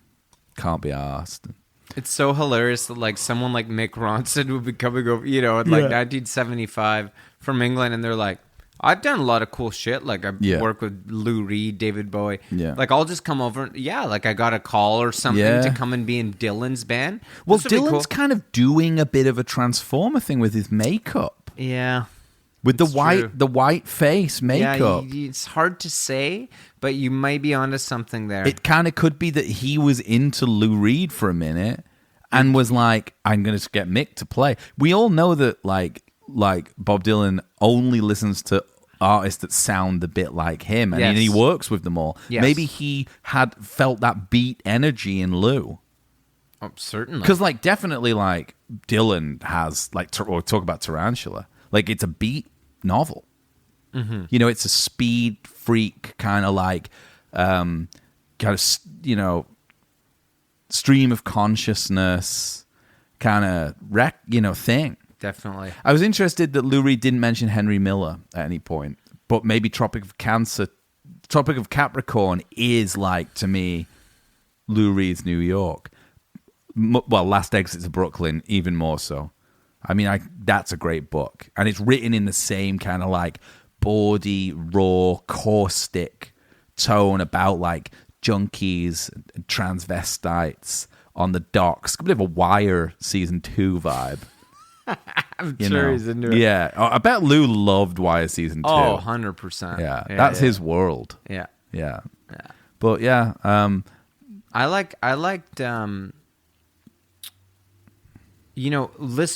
[SPEAKER 1] can't be asked.
[SPEAKER 2] It's so hilarious that like someone like Mick Ronson would be coming over, in like 1975 from England, and they're like, I've done a lot of cool shit. Like I work with Lou Reed, David Bowie. Yeah. Like I'll just come over. Like I got a call or something to come and be in Dylan's band.
[SPEAKER 1] Well, Dylan's kind of doing a bit of a Transformer thing with his makeup.
[SPEAKER 2] Yeah.
[SPEAKER 1] With the white face makeup.
[SPEAKER 2] Yeah, it's hard to say, but you might be onto something there.
[SPEAKER 1] It kind of could be that he was into Lou Reed for a minute and was like, I'm going to get Mick to play. We all know that like Bob Dylan only listens to artists that sound a bit like him, and he works with them all. Yes. Maybe he had felt that beat energy in Lou.
[SPEAKER 2] Oh, certainly.
[SPEAKER 1] Because like definitely like Dylan has like, or talk about Tarantula, like it's a beat novel. Mm-hmm. It's a speed freak kind of like stream of consciousness kind of thing.
[SPEAKER 2] Definitely.
[SPEAKER 1] I was interested that Lou Reed didn't mention Henry Miller at any point, but maybe Tropic of Capricorn is like, to me, Lou Reed's New York. Well, Last Exit to Brooklyn, even more so. I mean, that's a great book. And it's written in the same kind of like bawdy, raw, caustic tone about like junkies and transvestites on the docks. A bit of a Wire season 2 vibe.
[SPEAKER 2] I'm sure he's into it.
[SPEAKER 1] Yeah. I bet Lou loved Wire season 2.
[SPEAKER 2] Oh, 100%.
[SPEAKER 1] Yeah. That's his world.
[SPEAKER 2] Yeah.
[SPEAKER 1] Yeah. But yeah.
[SPEAKER 2] I liked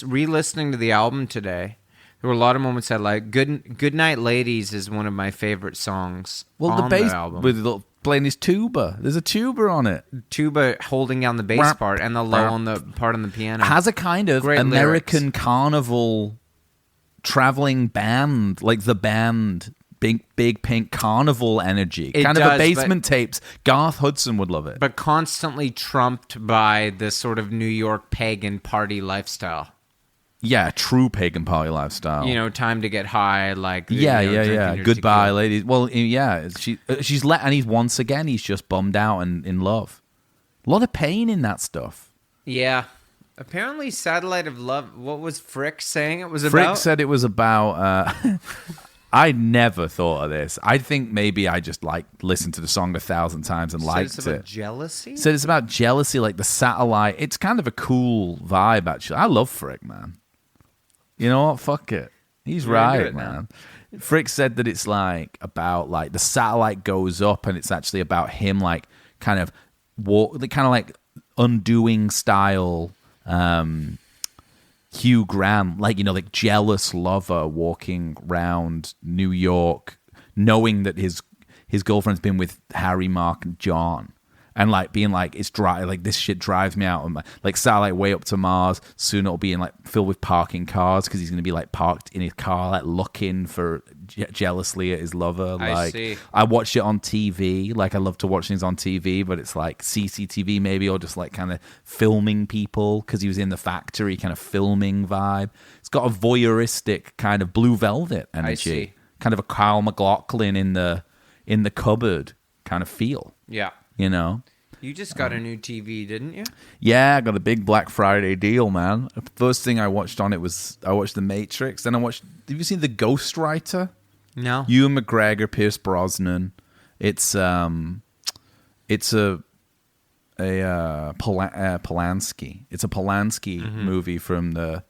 [SPEAKER 2] re-listening to the album today, there were a lot of moments I like. Good Night Ladies is one of my favorite songs on the album.
[SPEAKER 1] With playing his tuba. There's a tuba on it.
[SPEAKER 2] Tuba holding down the bass part and the low on the part on the piano.
[SPEAKER 1] Has a kind of
[SPEAKER 2] great
[SPEAKER 1] American
[SPEAKER 2] lyrics.
[SPEAKER 1] Carnival traveling band, like the band Big Pink Carnival energy.
[SPEAKER 2] It
[SPEAKER 1] kind
[SPEAKER 2] does,
[SPEAKER 1] of a Basement Tapes. Garth Hudson would love it.
[SPEAKER 2] But constantly trumped by the sort of New York pagan party lifestyle.
[SPEAKER 1] Yeah, true pagan party lifestyle.
[SPEAKER 2] Time to get high, like
[SPEAKER 1] yeah. Goodbye, ladies. Well, yeah, she's and he's once again he's just bummed out and in love. A lot of pain in that stuff.
[SPEAKER 2] Yeah. Apparently, Satellite of Love. What was Fricke saying it was about?
[SPEAKER 1] Fricke said it was about. I never thought of this. I think maybe I just listened to the song 1,000 times and liked it.
[SPEAKER 2] It's about jealousy?
[SPEAKER 1] So it's about jealousy, like the satellite. It's kind of a cool vibe, actually. I love Fricke, man. You know what? Fuck it. He's right, man. Fricke said that it's like about like the satellite goes up and it's actually about him like kind of like undoing style Hugh Grant, like jealous lover walking around New York knowing that his girlfriend's been with Harry, Mark, and John. and like being like, it's dry, like this shit drives me out. And like Satellite Way Up to Mars, soon it'll be in like filled with parking cars because he's gonna be like parked in his car, like looking for jealously at his lover. Like,
[SPEAKER 2] I see.
[SPEAKER 1] I watched it on TV. Like I love to watch things on TV, but it's like CCTV maybe, or just like kind of filming people because he was in the factory, kind of filming vibe. It's got a voyeuristic kind of Blue Velvet energy,
[SPEAKER 2] I see.
[SPEAKER 1] kind of a Kyle MacLachlan in the cupboard kind of feel.
[SPEAKER 2] Yeah.
[SPEAKER 1] You know?
[SPEAKER 2] You just got a new TV, didn't you?
[SPEAKER 1] Yeah, I got a big Black Friday deal, man. The first thing I watched on it was I watched The Matrix. Then I watched. Have you seen The Ghostwriter?
[SPEAKER 2] No.
[SPEAKER 1] Ewan McGregor, Pierce Brosnan. It's Polanski. It's a Polanski movie from the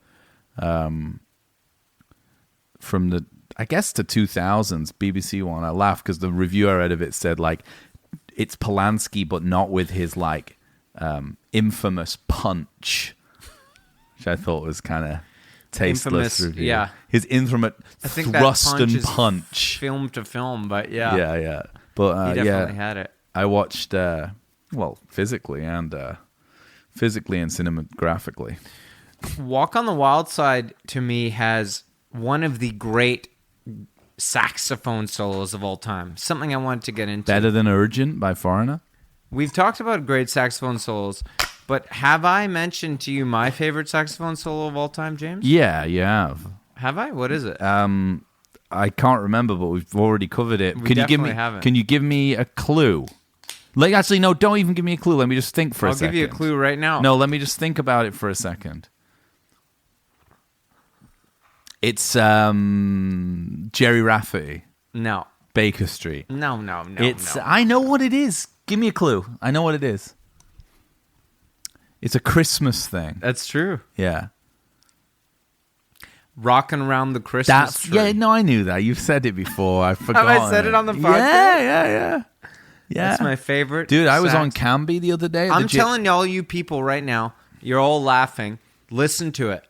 [SPEAKER 1] I guess the 2000s BBC one. I laughed because the review I read of it said like it's Polanski, but not with his like infamous punch, which I thought was kind of tasteless. Review.
[SPEAKER 2] Yeah,
[SPEAKER 1] his infamous thrust and punch,
[SPEAKER 2] film to film, but yeah,
[SPEAKER 1] yeah. But
[SPEAKER 2] he definitely had it.
[SPEAKER 1] I watched physically and cinematographically.
[SPEAKER 2] Walk on the Wild Side to me has one of the great saxophone solos of all time. Something I wanted to get into.
[SPEAKER 1] Better than Urgent by Foreigner?
[SPEAKER 2] We've talked about great saxophone solos, but have I mentioned to you my favorite saxophone solo of all time, James?
[SPEAKER 1] Yeah, you have.
[SPEAKER 2] Have I? What is it?
[SPEAKER 1] I can't remember, but we've already covered it.
[SPEAKER 2] Can
[SPEAKER 1] you give me a clue? Like, actually, no, don't even give me a clue. Let me just think for a second.
[SPEAKER 2] I'll give you a clue right now.
[SPEAKER 1] No, let me just think about it for a second. It's Jerry Rafferty.
[SPEAKER 2] No.
[SPEAKER 1] Baker Street.
[SPEAKER 2] No.
[SPEAKER 1] It's. I know what it is. Give me a clue. I know what it is. It's a Christmas thing.
[SPEAKER 2] That's true.
[SPEAKER 1] Yeah.
[SPEAKER 2] Rocking Around the Christmas Tree.
[SPEAKER 1] Yeah, no, I knew that. You've said it before. I forgot.
[SPEAKER 2] Have I said it on the podcast?
[SPEAKER 1] Yeah.
[SPEAKER 2] That's my favorite.
[SPEAKER 1] Dude, I was on Camby the other day.
[SPEAKER 2] I'm telling all you people right now, you're all laughing. Listen to it.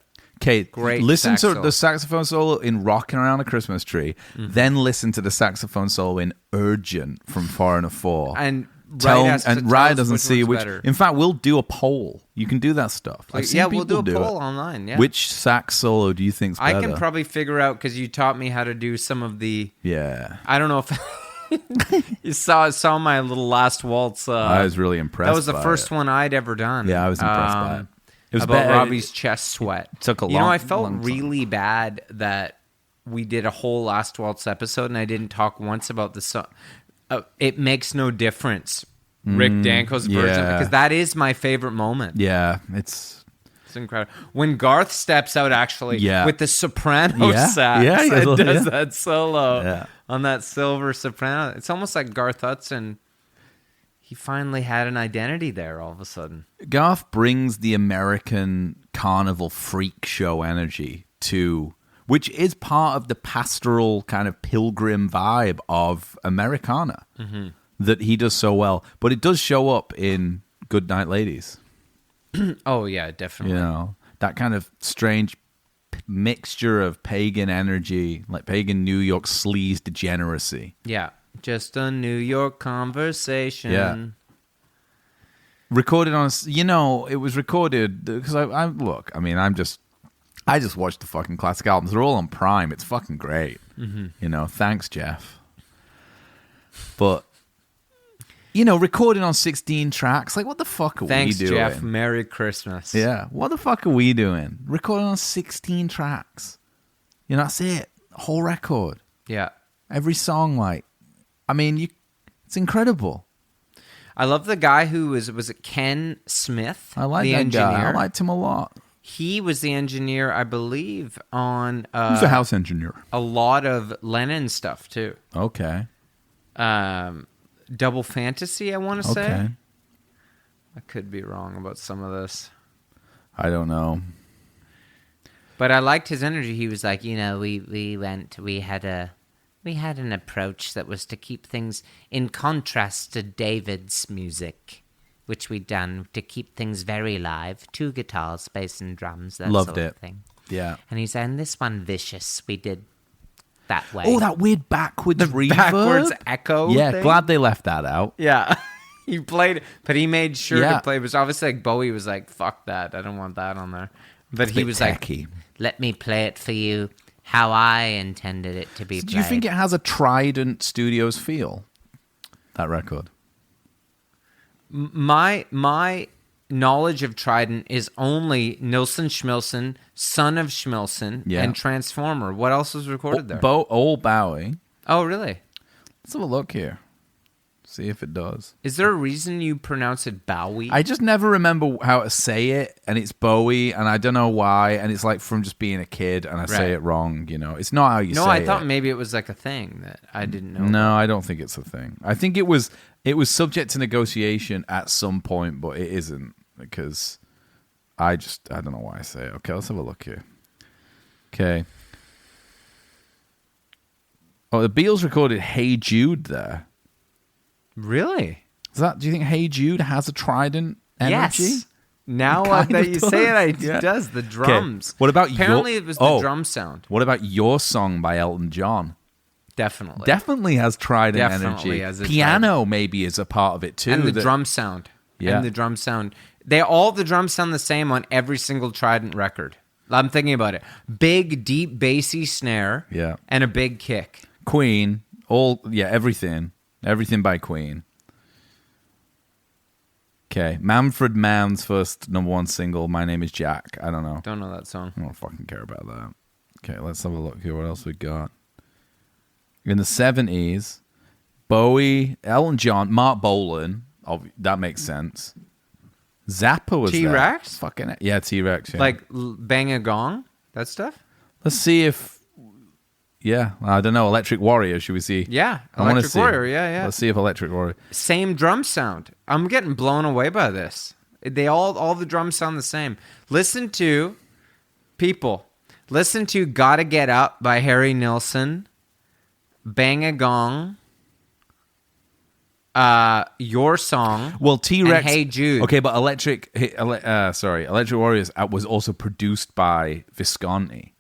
[SPEAKER 1] Okay,
[SPEAKER 2] great.
[SPEAKER 1] Listen to the saxophone solo in "Rocking Around a Christmas Tree," then listen to the saxophone solo in "Urgent" from Foreigner 4.
[SPEAKER 2] And Ryan
[SPEAKER 1] doesn't see which.
[SPEAKER 2] Better.
[SPEAKER 1] In fact, we'll do a poll. You can do that stuff.
[SPEAKER 2] We'll do a poll online. Yeah.
[SPEAKER 1] Which sax solo do you think's better?
[SPEAKER 2] I can probably figure out because you taught me how to do some of the.
[SPEAKER 1] Yeah.
[SPEAKER 2] I don't know if you saw my little last waltz.
[SPEAKER 1] I was really impressed.
[SPEAKER 2] That was the first one I'd ever done.
[SPEAKER 1] Yeah, I was impressed by it. It was
[SPEAKER 2] about Robbie's chest sweat.
[SPEAKER 1] It took a long.
[SPEAKER 2] You know, I felt really bad that we did a whole Last Waltz episode and I didn't talk once about the song. It Makes No Difference, Rick Danko's version, because that is my favorite moment.
[SPEAKER 1] Yeah, it's
[SPEAKER 2] incredible. When Garth steps out actually with the soprano sax and does that solo on that silver soprano. It's almost like Garth Hudson. He finally had an identity there all of a sudden.
[SPEAKER 1] Garth brings the American carnival freak show energy to, which is part of the pastoral kind of pilgrim vibe of Americana that he does so well. But it does show up in Goodnight Ladies.
[SPEAKER 2] Oh, yeah, definitely.
[SPEAKER 1] You know, that kind of strange mixture of pagan energy, like pagan New York sleaze degeneracy.
[SPEAKER 2] Yeah. Just a New York conversation.
[SPEAKER 1] Yeah. Recorded on, it was recorded because I just watched the fucking classic albums. They're all on Prime. It's fucking great. Thanks, Jeff. But, recording on 16 tracks, like, what the fuck are we doing?
[SPEAKER 2] Thanks, Jeff. Merry Christmas.
[SPEAKER 1] Yeah. What the fuck are we doing? Recording on 16 tracks. That's it. Whole record.
[SPEAKER 2] Yeah.
[SPEAKER 1] Every song, it's incredible.
[SPEAKER 2] I love the guy who was it Ken Smith?
[SPEAKER 1] I like
[SPEAKER 2] the
[SPEAKER 1] that
[SPEAKER 2] engineer.
[SPEAKER 1] guy. I liked him a lot.
[SPEAKER 2] He was the engineer, I believe, on
[SPEAKER 1] He's a house engineer.
[SPEAKER 2] A lot of Lennon stuff too.
[SPEAKER 1] Okay.
[SPEAKER 2] Double Fantasy, I want to say.
[SPEAKER 1] Okay.
[SPEAKER 2] I could be wrong about some of this.
[SPEAKER 1] I don't know.
[SPEAKER 2] But I liked his energy. He was like, we had an approach that was to keep things in contrast to David's music, which we'd done to keep things very live. 2 guitars, bass and drums, that
[SPEAKER 1] Loved
[SPEAKER 2] sort
[SPEAKER 1] it.
[SPEAKER 2] of thing.
[SPEAKER 1] Yeah.
[SPEAKER 2] And he said, and this one, Vicious, we did that way.
[SPEAKER 1] Oh, that weird backwards reverb.
[SPEAKER 2] Backwards echo
[SPEAKER 1] Yeah,
[SPEAKER 2] thing?
[SPEAKER 1] glad they left that out.
[SPEAKER 2] Yeah. He played, but he made sure
[SPEAKER 1] Yeah.
[SPEAKER 2] to play. It was obviously like Bowie was like, "Fuck that, I don't want that on there." But he was
[SPEAKER 1] tacky.
[SPEAKER 2] like, "Let me play it for you how I intended it to be played."
[SPEAKER 1] Do you think it has a Trident Studios feel? That record.
[SPEAKER 2] My knowledge of Trident is only Nilsson Schmilsson, Son of Schmilsson, and Transformer. What else was recorded there?
[SPEAKER 1] Old Bowie.
[SPEAKER 2] Oh, really?
[SPEAKER 1] Let's have a look here. See if it does.
[SPEAKER 2] Is there a reason you pronounce it Bowie?
[SPEAKER 1] I just never remember how to say it, and it's Bowie, and I don't know why, and it's like from just being a kid, and I say it wrong, you know. It's not how you say it.
[SPEAKER 2] No, I thought maybe it was like a thing that I didn't know.
[SPEAKER 1] No, I don't think it's a thing. I think it was subject to negotiation at some point, but it isn't, because I don't know why I say it. Okay, let's have a look here. Okay. Oh, the Beatles recorded Hey Jude there.
[SPEAKER 2] Really?
[SPEAKER 1] Do you think Hey Jude has a Trident energy?
[SPEAKER 2] Yes. Now that you say it, it does. The drums.
[SPEAKER 1] Okay. What about
[SPEAKER 2] Apparently it was the drum sound.
[SPEAKER 1] What about Your Song by Elton John?
[SPEAKER 2] Definitely
[SPEAKER 1] has Trident energy. Piano maybe is a part of it too.
[SPEAKER 2] And the drum sound.
[SPEAKER 1] Yeah.
[SPEAKER 2] And the drum sound. The drums sound the same on every single Trident record. I'm thinking about it. Big, deep, bassy snare.
[SPEAKER 1] Yeah.
[SPEAKER 2] And a big kick.
[SPEAKER 1] Queen. Everything. Everything by Queen. Okay. Manfred Mann's first #1 single, My Name is Jack. I don't know.
[SPEAKER 2] Don't know that song.
[SPEAKER 1] I don't fucking care about that. Okay, let's have a look here. What else we got? In the 70s, Bowie, Elton John, Mark Bolan. That makes sense. Zappa was
[SPEAKER 2] T-Rex?
[SPEAKER 1] there. Fucking yeah, T-Rex. Yeah.
[SPEAKER 2] Like Bang a Gong? That stuff?
[SPEAKER 1] Let's see if... Yeah, I don't know. Electric Warrior, should we see?
[SPEAKER 2] Yeah, Electric Warrior, yeah.
[SPEAKER 1] Let's see if Electric Warrior...
[SPEAKER 2] Same drum sound. I'm getting blown away by this. They all the drums sound the same. Listen to Gotta Get Up by Harry Nilsson, Bang a Gong, Your Song,
[SPEAKER 1] T-Rex,
[SPEAKER 2] and Hey Jude.
[SPEAKER 1] Okay, but Electric Warriors was also produced by Visconti.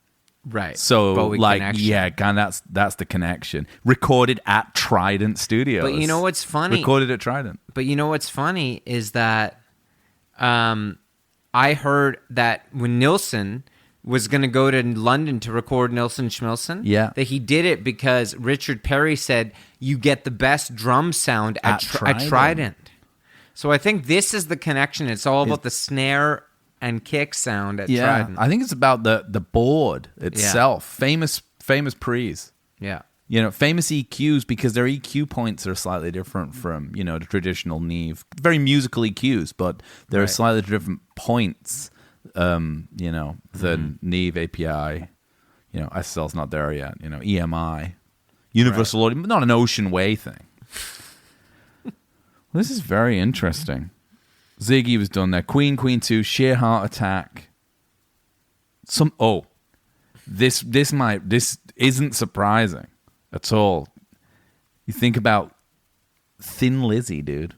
[SPEAKER 2] Right.
[SPEAKER 1] So,
[SPEAKER 2] Bowie connection.
[SPEAKER 1] yeah, kind of that's the connection. Recorded at Trident Studios.
[SPEAKER 2] But you know what's funny?
[SPEAKER 1] Recorded at Trident.
[SPEAKER 2] But you know what's funny is that I heard that when Nilsson was going to go to London to record Nilsson Schmilsson, that he did it because Richard Perry said you get the best drum sound at Trident. So I think this is the connection. It's all about the snare and kick sound at Trident.
[SPEAKER 1] I think it's about the board itself. Famous pre's.
[SPEAKER 2] Yeah.
[SPEAKER 1] You know, famous EQs, because their EQ points are slightly different from, you know, the traditional Neve. Very musical EQs, but there are slightly different points, you know, than Neve API. You know, SSL's not there yet. You know, EMI. Universal Audio, not an Ocean Way thing. This is very interesting. Ziggy was done there. Queen 2, Sheer Heart Attack. This isn't surprising at all. You think about Thin Lizzy, dude.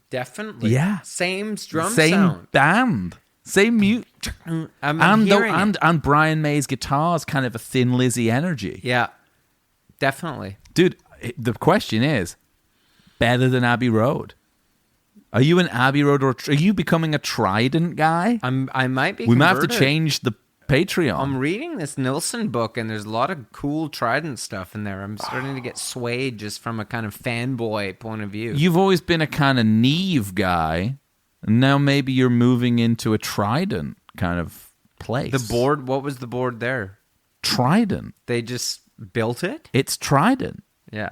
[SPEAKER 2] Definitely.
[SPEAKER 1] Yeah.
[SPEAKER 2] Same drum
[SPEAKER 1] Same
[SPEAKER 2] sound.
[SPEAKER 1] band. Same mute.
[SPEAKER 2] And
[SPEAKER 1] Brian May's guitar's kind of a Thin Lizzy energy.
[SPEAKER 2] Yeah. Definitely.
[SPEAKER 1] Dude, the question is, better than Abbey Road? Are you an Abbey Road or are you becoming a Trident guy?
[SPEAKER 2] I might be.
[SPEAKER 1] We might have to change the Patreon.
[SPEAKER 2] I'm reading this Nilsson book, and there's a lot of cool Trident stuff in there. I'm starting to get swayed just from a kind of fanboy point of view.
[SPEAKER 1] You've always been a kind of Neve guy, and now maybe you're moving into a Trident kind of place.
[SPEAKER 2] The board, what was the board there?
[SPEAKER 1] Trident.
[SPEAKER 2] They just built it?
[SPEAKER 1] It's Trident.
[SPEAKER 2] Yeah.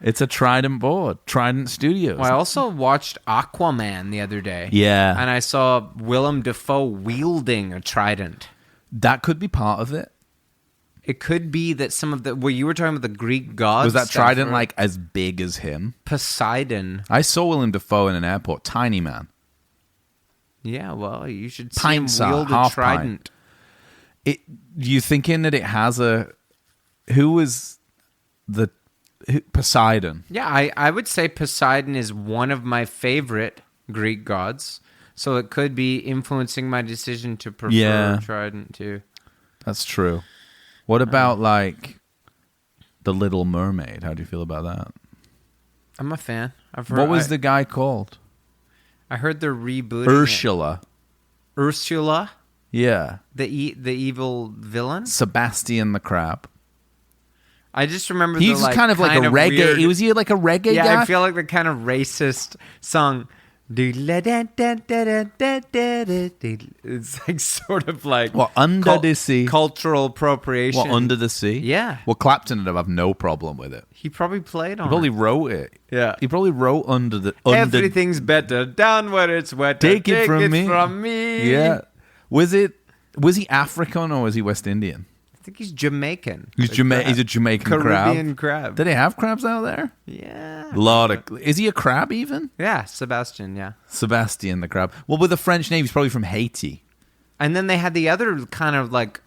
[SPEAKER 1] It's a Trident board. Trident Studios.
[SPEAKER 2] Well, I also watched Aquaman the other day.
[SPEAKER 1] Yeah.
[SPEAKER 2] And I saw Willem Dafoe wielding a trident.
[SPEAKER 1] That could be part of it.
[SPEAKER 2] It could be that some of the... Well, you were talking about the Greek gods.
[SPEAKER 1] Was that trident like as big as him?
[SPEAKER 2] Poseidon.
[SPEAKER 1] I saw Willem Dafoe in an airport. Tiny man.
[SPEAKER 2] Yeah, well, you should see him wield a trident.
[SPEAKER 1] You thinking that it has a... Who was the... Poseidon.
[SPEAKER 2] Yeah, I would say Poseidon is one of my favorite Greek gods. So it could be influencing my decision to prefer Trident too.
[SPEAKER 1] That's true. What about like The Little Mermaid? How do you feel about that?
[SPEAKER 2] I'm a fan. I've heard,
[SPEAKER 1] What was the guy called?
[SPEAKER 2] I heard they're rebooting
[SPEAKER 1] Ursula.
[SPEAKER 2] Ursula?
[SPEAKER 1] Yeah.
[SPEAKER 2] The evil villain?
[SPEAKER 1] Sebastian the Crab.
[SPEAKER 2] I just remember
[SPEAKER 1] He's kind of like a reggae.
[SPEAKER 2] Weird,
[SPEAKER 1] Was he like a reggae guy?
[SPEAKER 2] Yeah, I feel like the kind of racist song. It's like sort of like
[SPEAKER 1] What, Under the Sea?
[SPEAKER 2] Cultural appropriation.
[SPEAKER 1] What, Under the Sea?
[SPEAKER 2] Yeah.
[SPEAKER 1] Well, Clapton would have no problem with it.
[SPEAKER 2] He probably played on
[SPEAKER 1] He probably
[SPEAKER 2] it.
[SPEAKER 1] wrote it.
[SPEAKER 2] Yeah.
[SPEAKER 1] He probably wrote Under
[SPEAKER 2] Everything's better down where it's wetter.
[SPEAKER 1] Take it from
[SPEAKER 2] me.
[SPEAKER 1] Yeah. Was he African or was he West Indian?
[SPEAKER 2] I think he's Jamaican.
[SPEAKER 1] He's a Jamaican
[SPEAKER 2] Caribbean
[SPEAKER 1] crab.
[SPEAKER 2] crab.
[SPEAKER 1] Do they have crabs out there?
[SPEAKER 2] Yeah.
[SPEAKER 1] Is he a crab even?
[SPEAKER 2] Yeah, Sebastian, yeah.
[SPEAKER 1] Sebastian the crab. Well, with a French name, he's probably from Haiti.
[SPEAKER 2] And then they had the other kind of like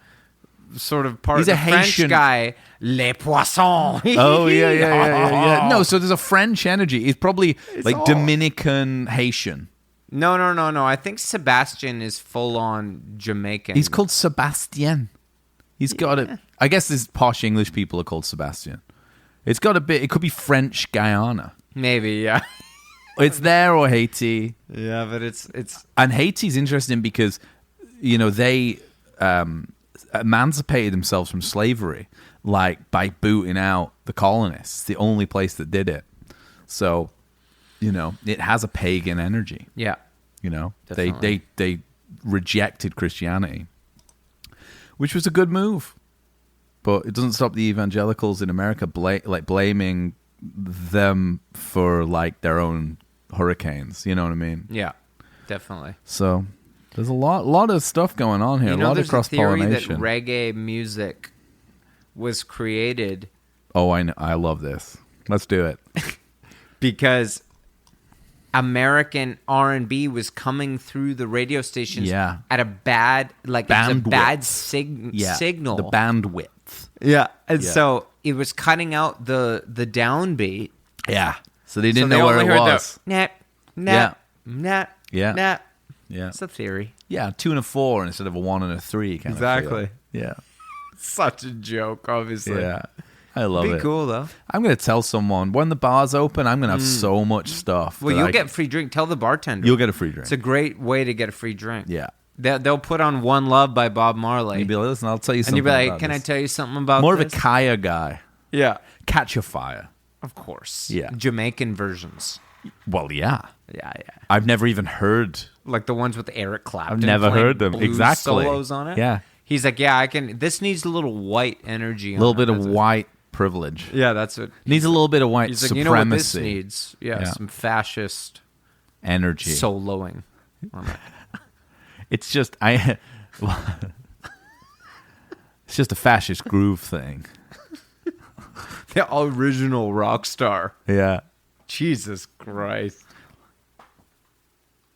[SPEAKER 2] sort of part
[SPEAKER 1] He's
[SPEAKER 2] of
[SPEAKER 1] a
[SPEAKER 2] the French
[SPEAKER 1] Haitian
[SPEAKER 2] guy, Les Poissons.
[SPEAKER 1] Oh, yeah. No, so there's a French energy. He's probably Dominican Haitian.
[SPEAKER 2] No. I think Sebastian is full on Jamaican.
[SPEAKER 1] He's called Sebastian. He's got it. I guess these posh English people are called Sebastian. It's got a bit. It could be French Guyana.
[SPEAKER 2] Maybe, yeah.
[SPEAKER 1] It's there or Haiti.
[SPEAKER 2] Yeah, but it's
[SPEAKER 1] and Haiti's interesting because they emancipated themselves from slavery like by booting out the colonists. The only place that did it. So, it has a pagan energy.
[SPEAKER 2] Yeah.
[SPEAKER 1] They rejected Christianity, which was a good move. But it doesn't stop the evangelicals in America blaming them for like their own hurricanes. You know what I mean?
[SPEAKER 2] Yeah, definitely.
[SPEAKER 1] So there's a lot of stuff going on here. A lot of cross-pollination.
[SPEAKER 2] There's a theory that reggae music was created.
[SPEAKER 1] Oh, I know. I love this. Let's do it.
[SPEAKER 2] Because American R&B was coming through the radio stations at a bad signal.
[SPEAKER 1] The bandwidth.
[SPEAKER 2] Yeah. And so it was cutting out the downbeat.
[SPEAKER 1] Yeah. So they didn't know where it was.
[SPEAKER 2] Nap.
[SPEAKER 1] Yeah.
[SPEAKER 2] It's a theory.
[SPEAKER 1] Yeah, 2 and a 4 instead of a 1 and a 3 kind of
[SPEAKER 2] Exactly.
[SPEAKER 1] Yeah.
[SPEAKER 2] Such a joke, obviously.
[SPEAKER 1] Yeah. I love it.
[SPEAKER 2] Be cool, though.
[SPEAKER 1] I'm going to tell someone, when the bars open, I'm going to have so much stuff.
[SPEAKER 2] Well, you'll get free drink. Tell the bartender.
[SPEAKER 1] You'll get a free drink.
[SPEAKER 2] It's a great way to get a free drink.
[SPEAKER 1] Yeah.
[SPEAKER 2] They'll put on One Love by Bob Marley.
[SPEAKER 1] You'll be like, listen, I'll tell you something.
[SPEAKER 2] And you'll be like,
[SPEAKER 1] about
[SPEAKER 2] can
[SPEAKER 1] this.
[SPEAKER 2] I tell you something about
[SPEAKER 1] More
[SPEAKER 2] this?
[SPEAKER 1] of a Kaya guy.
[SPEAKER 2] Yeah.
[SPEAKER 1] Catch a Fire.
[SPEAKER 2] Of course.
[SPEAKER 1] Yeah.
[SPEAKER 2] Jamaican versions.
[SPEAKER 1] Well, yeah.
[SPEAKER 2] Yeah.
[SPEAKER 1] I've never even heard.
[SPEAKER 2] Like the ones with Eric Clapton.
[SPEAKER 1] I've never heard them.
[SPEAKER 2] blues
[SPEAKER 1] Exactly.
[SPEAKER 2] solos on it.
[SPEAKER 1] Yeah.
[SPEAKER 2] He's like, yeah, I can. This needs a little white energy.
[SPEAKER 1] A little bit of white privilege.
[SPEAKER 2] Yeah, that's what.
[SPEAKER 1] Needs a little bit of white
[SPEAKER 2] He's like,
[SPEAKER 1] supremacy.
[SPEAKER 2] you know what this needs? Yeah, some fascist
[SPEAKER 1] energy.
[SPEAKER 2] soloing.
[SPEAKER 1] It's just it's just a fascist groove thing.
[SPEAKER 2] The original rock star.
[SPEAKER 1] Yeah.
[SPEAKER 2] Jesus Christ.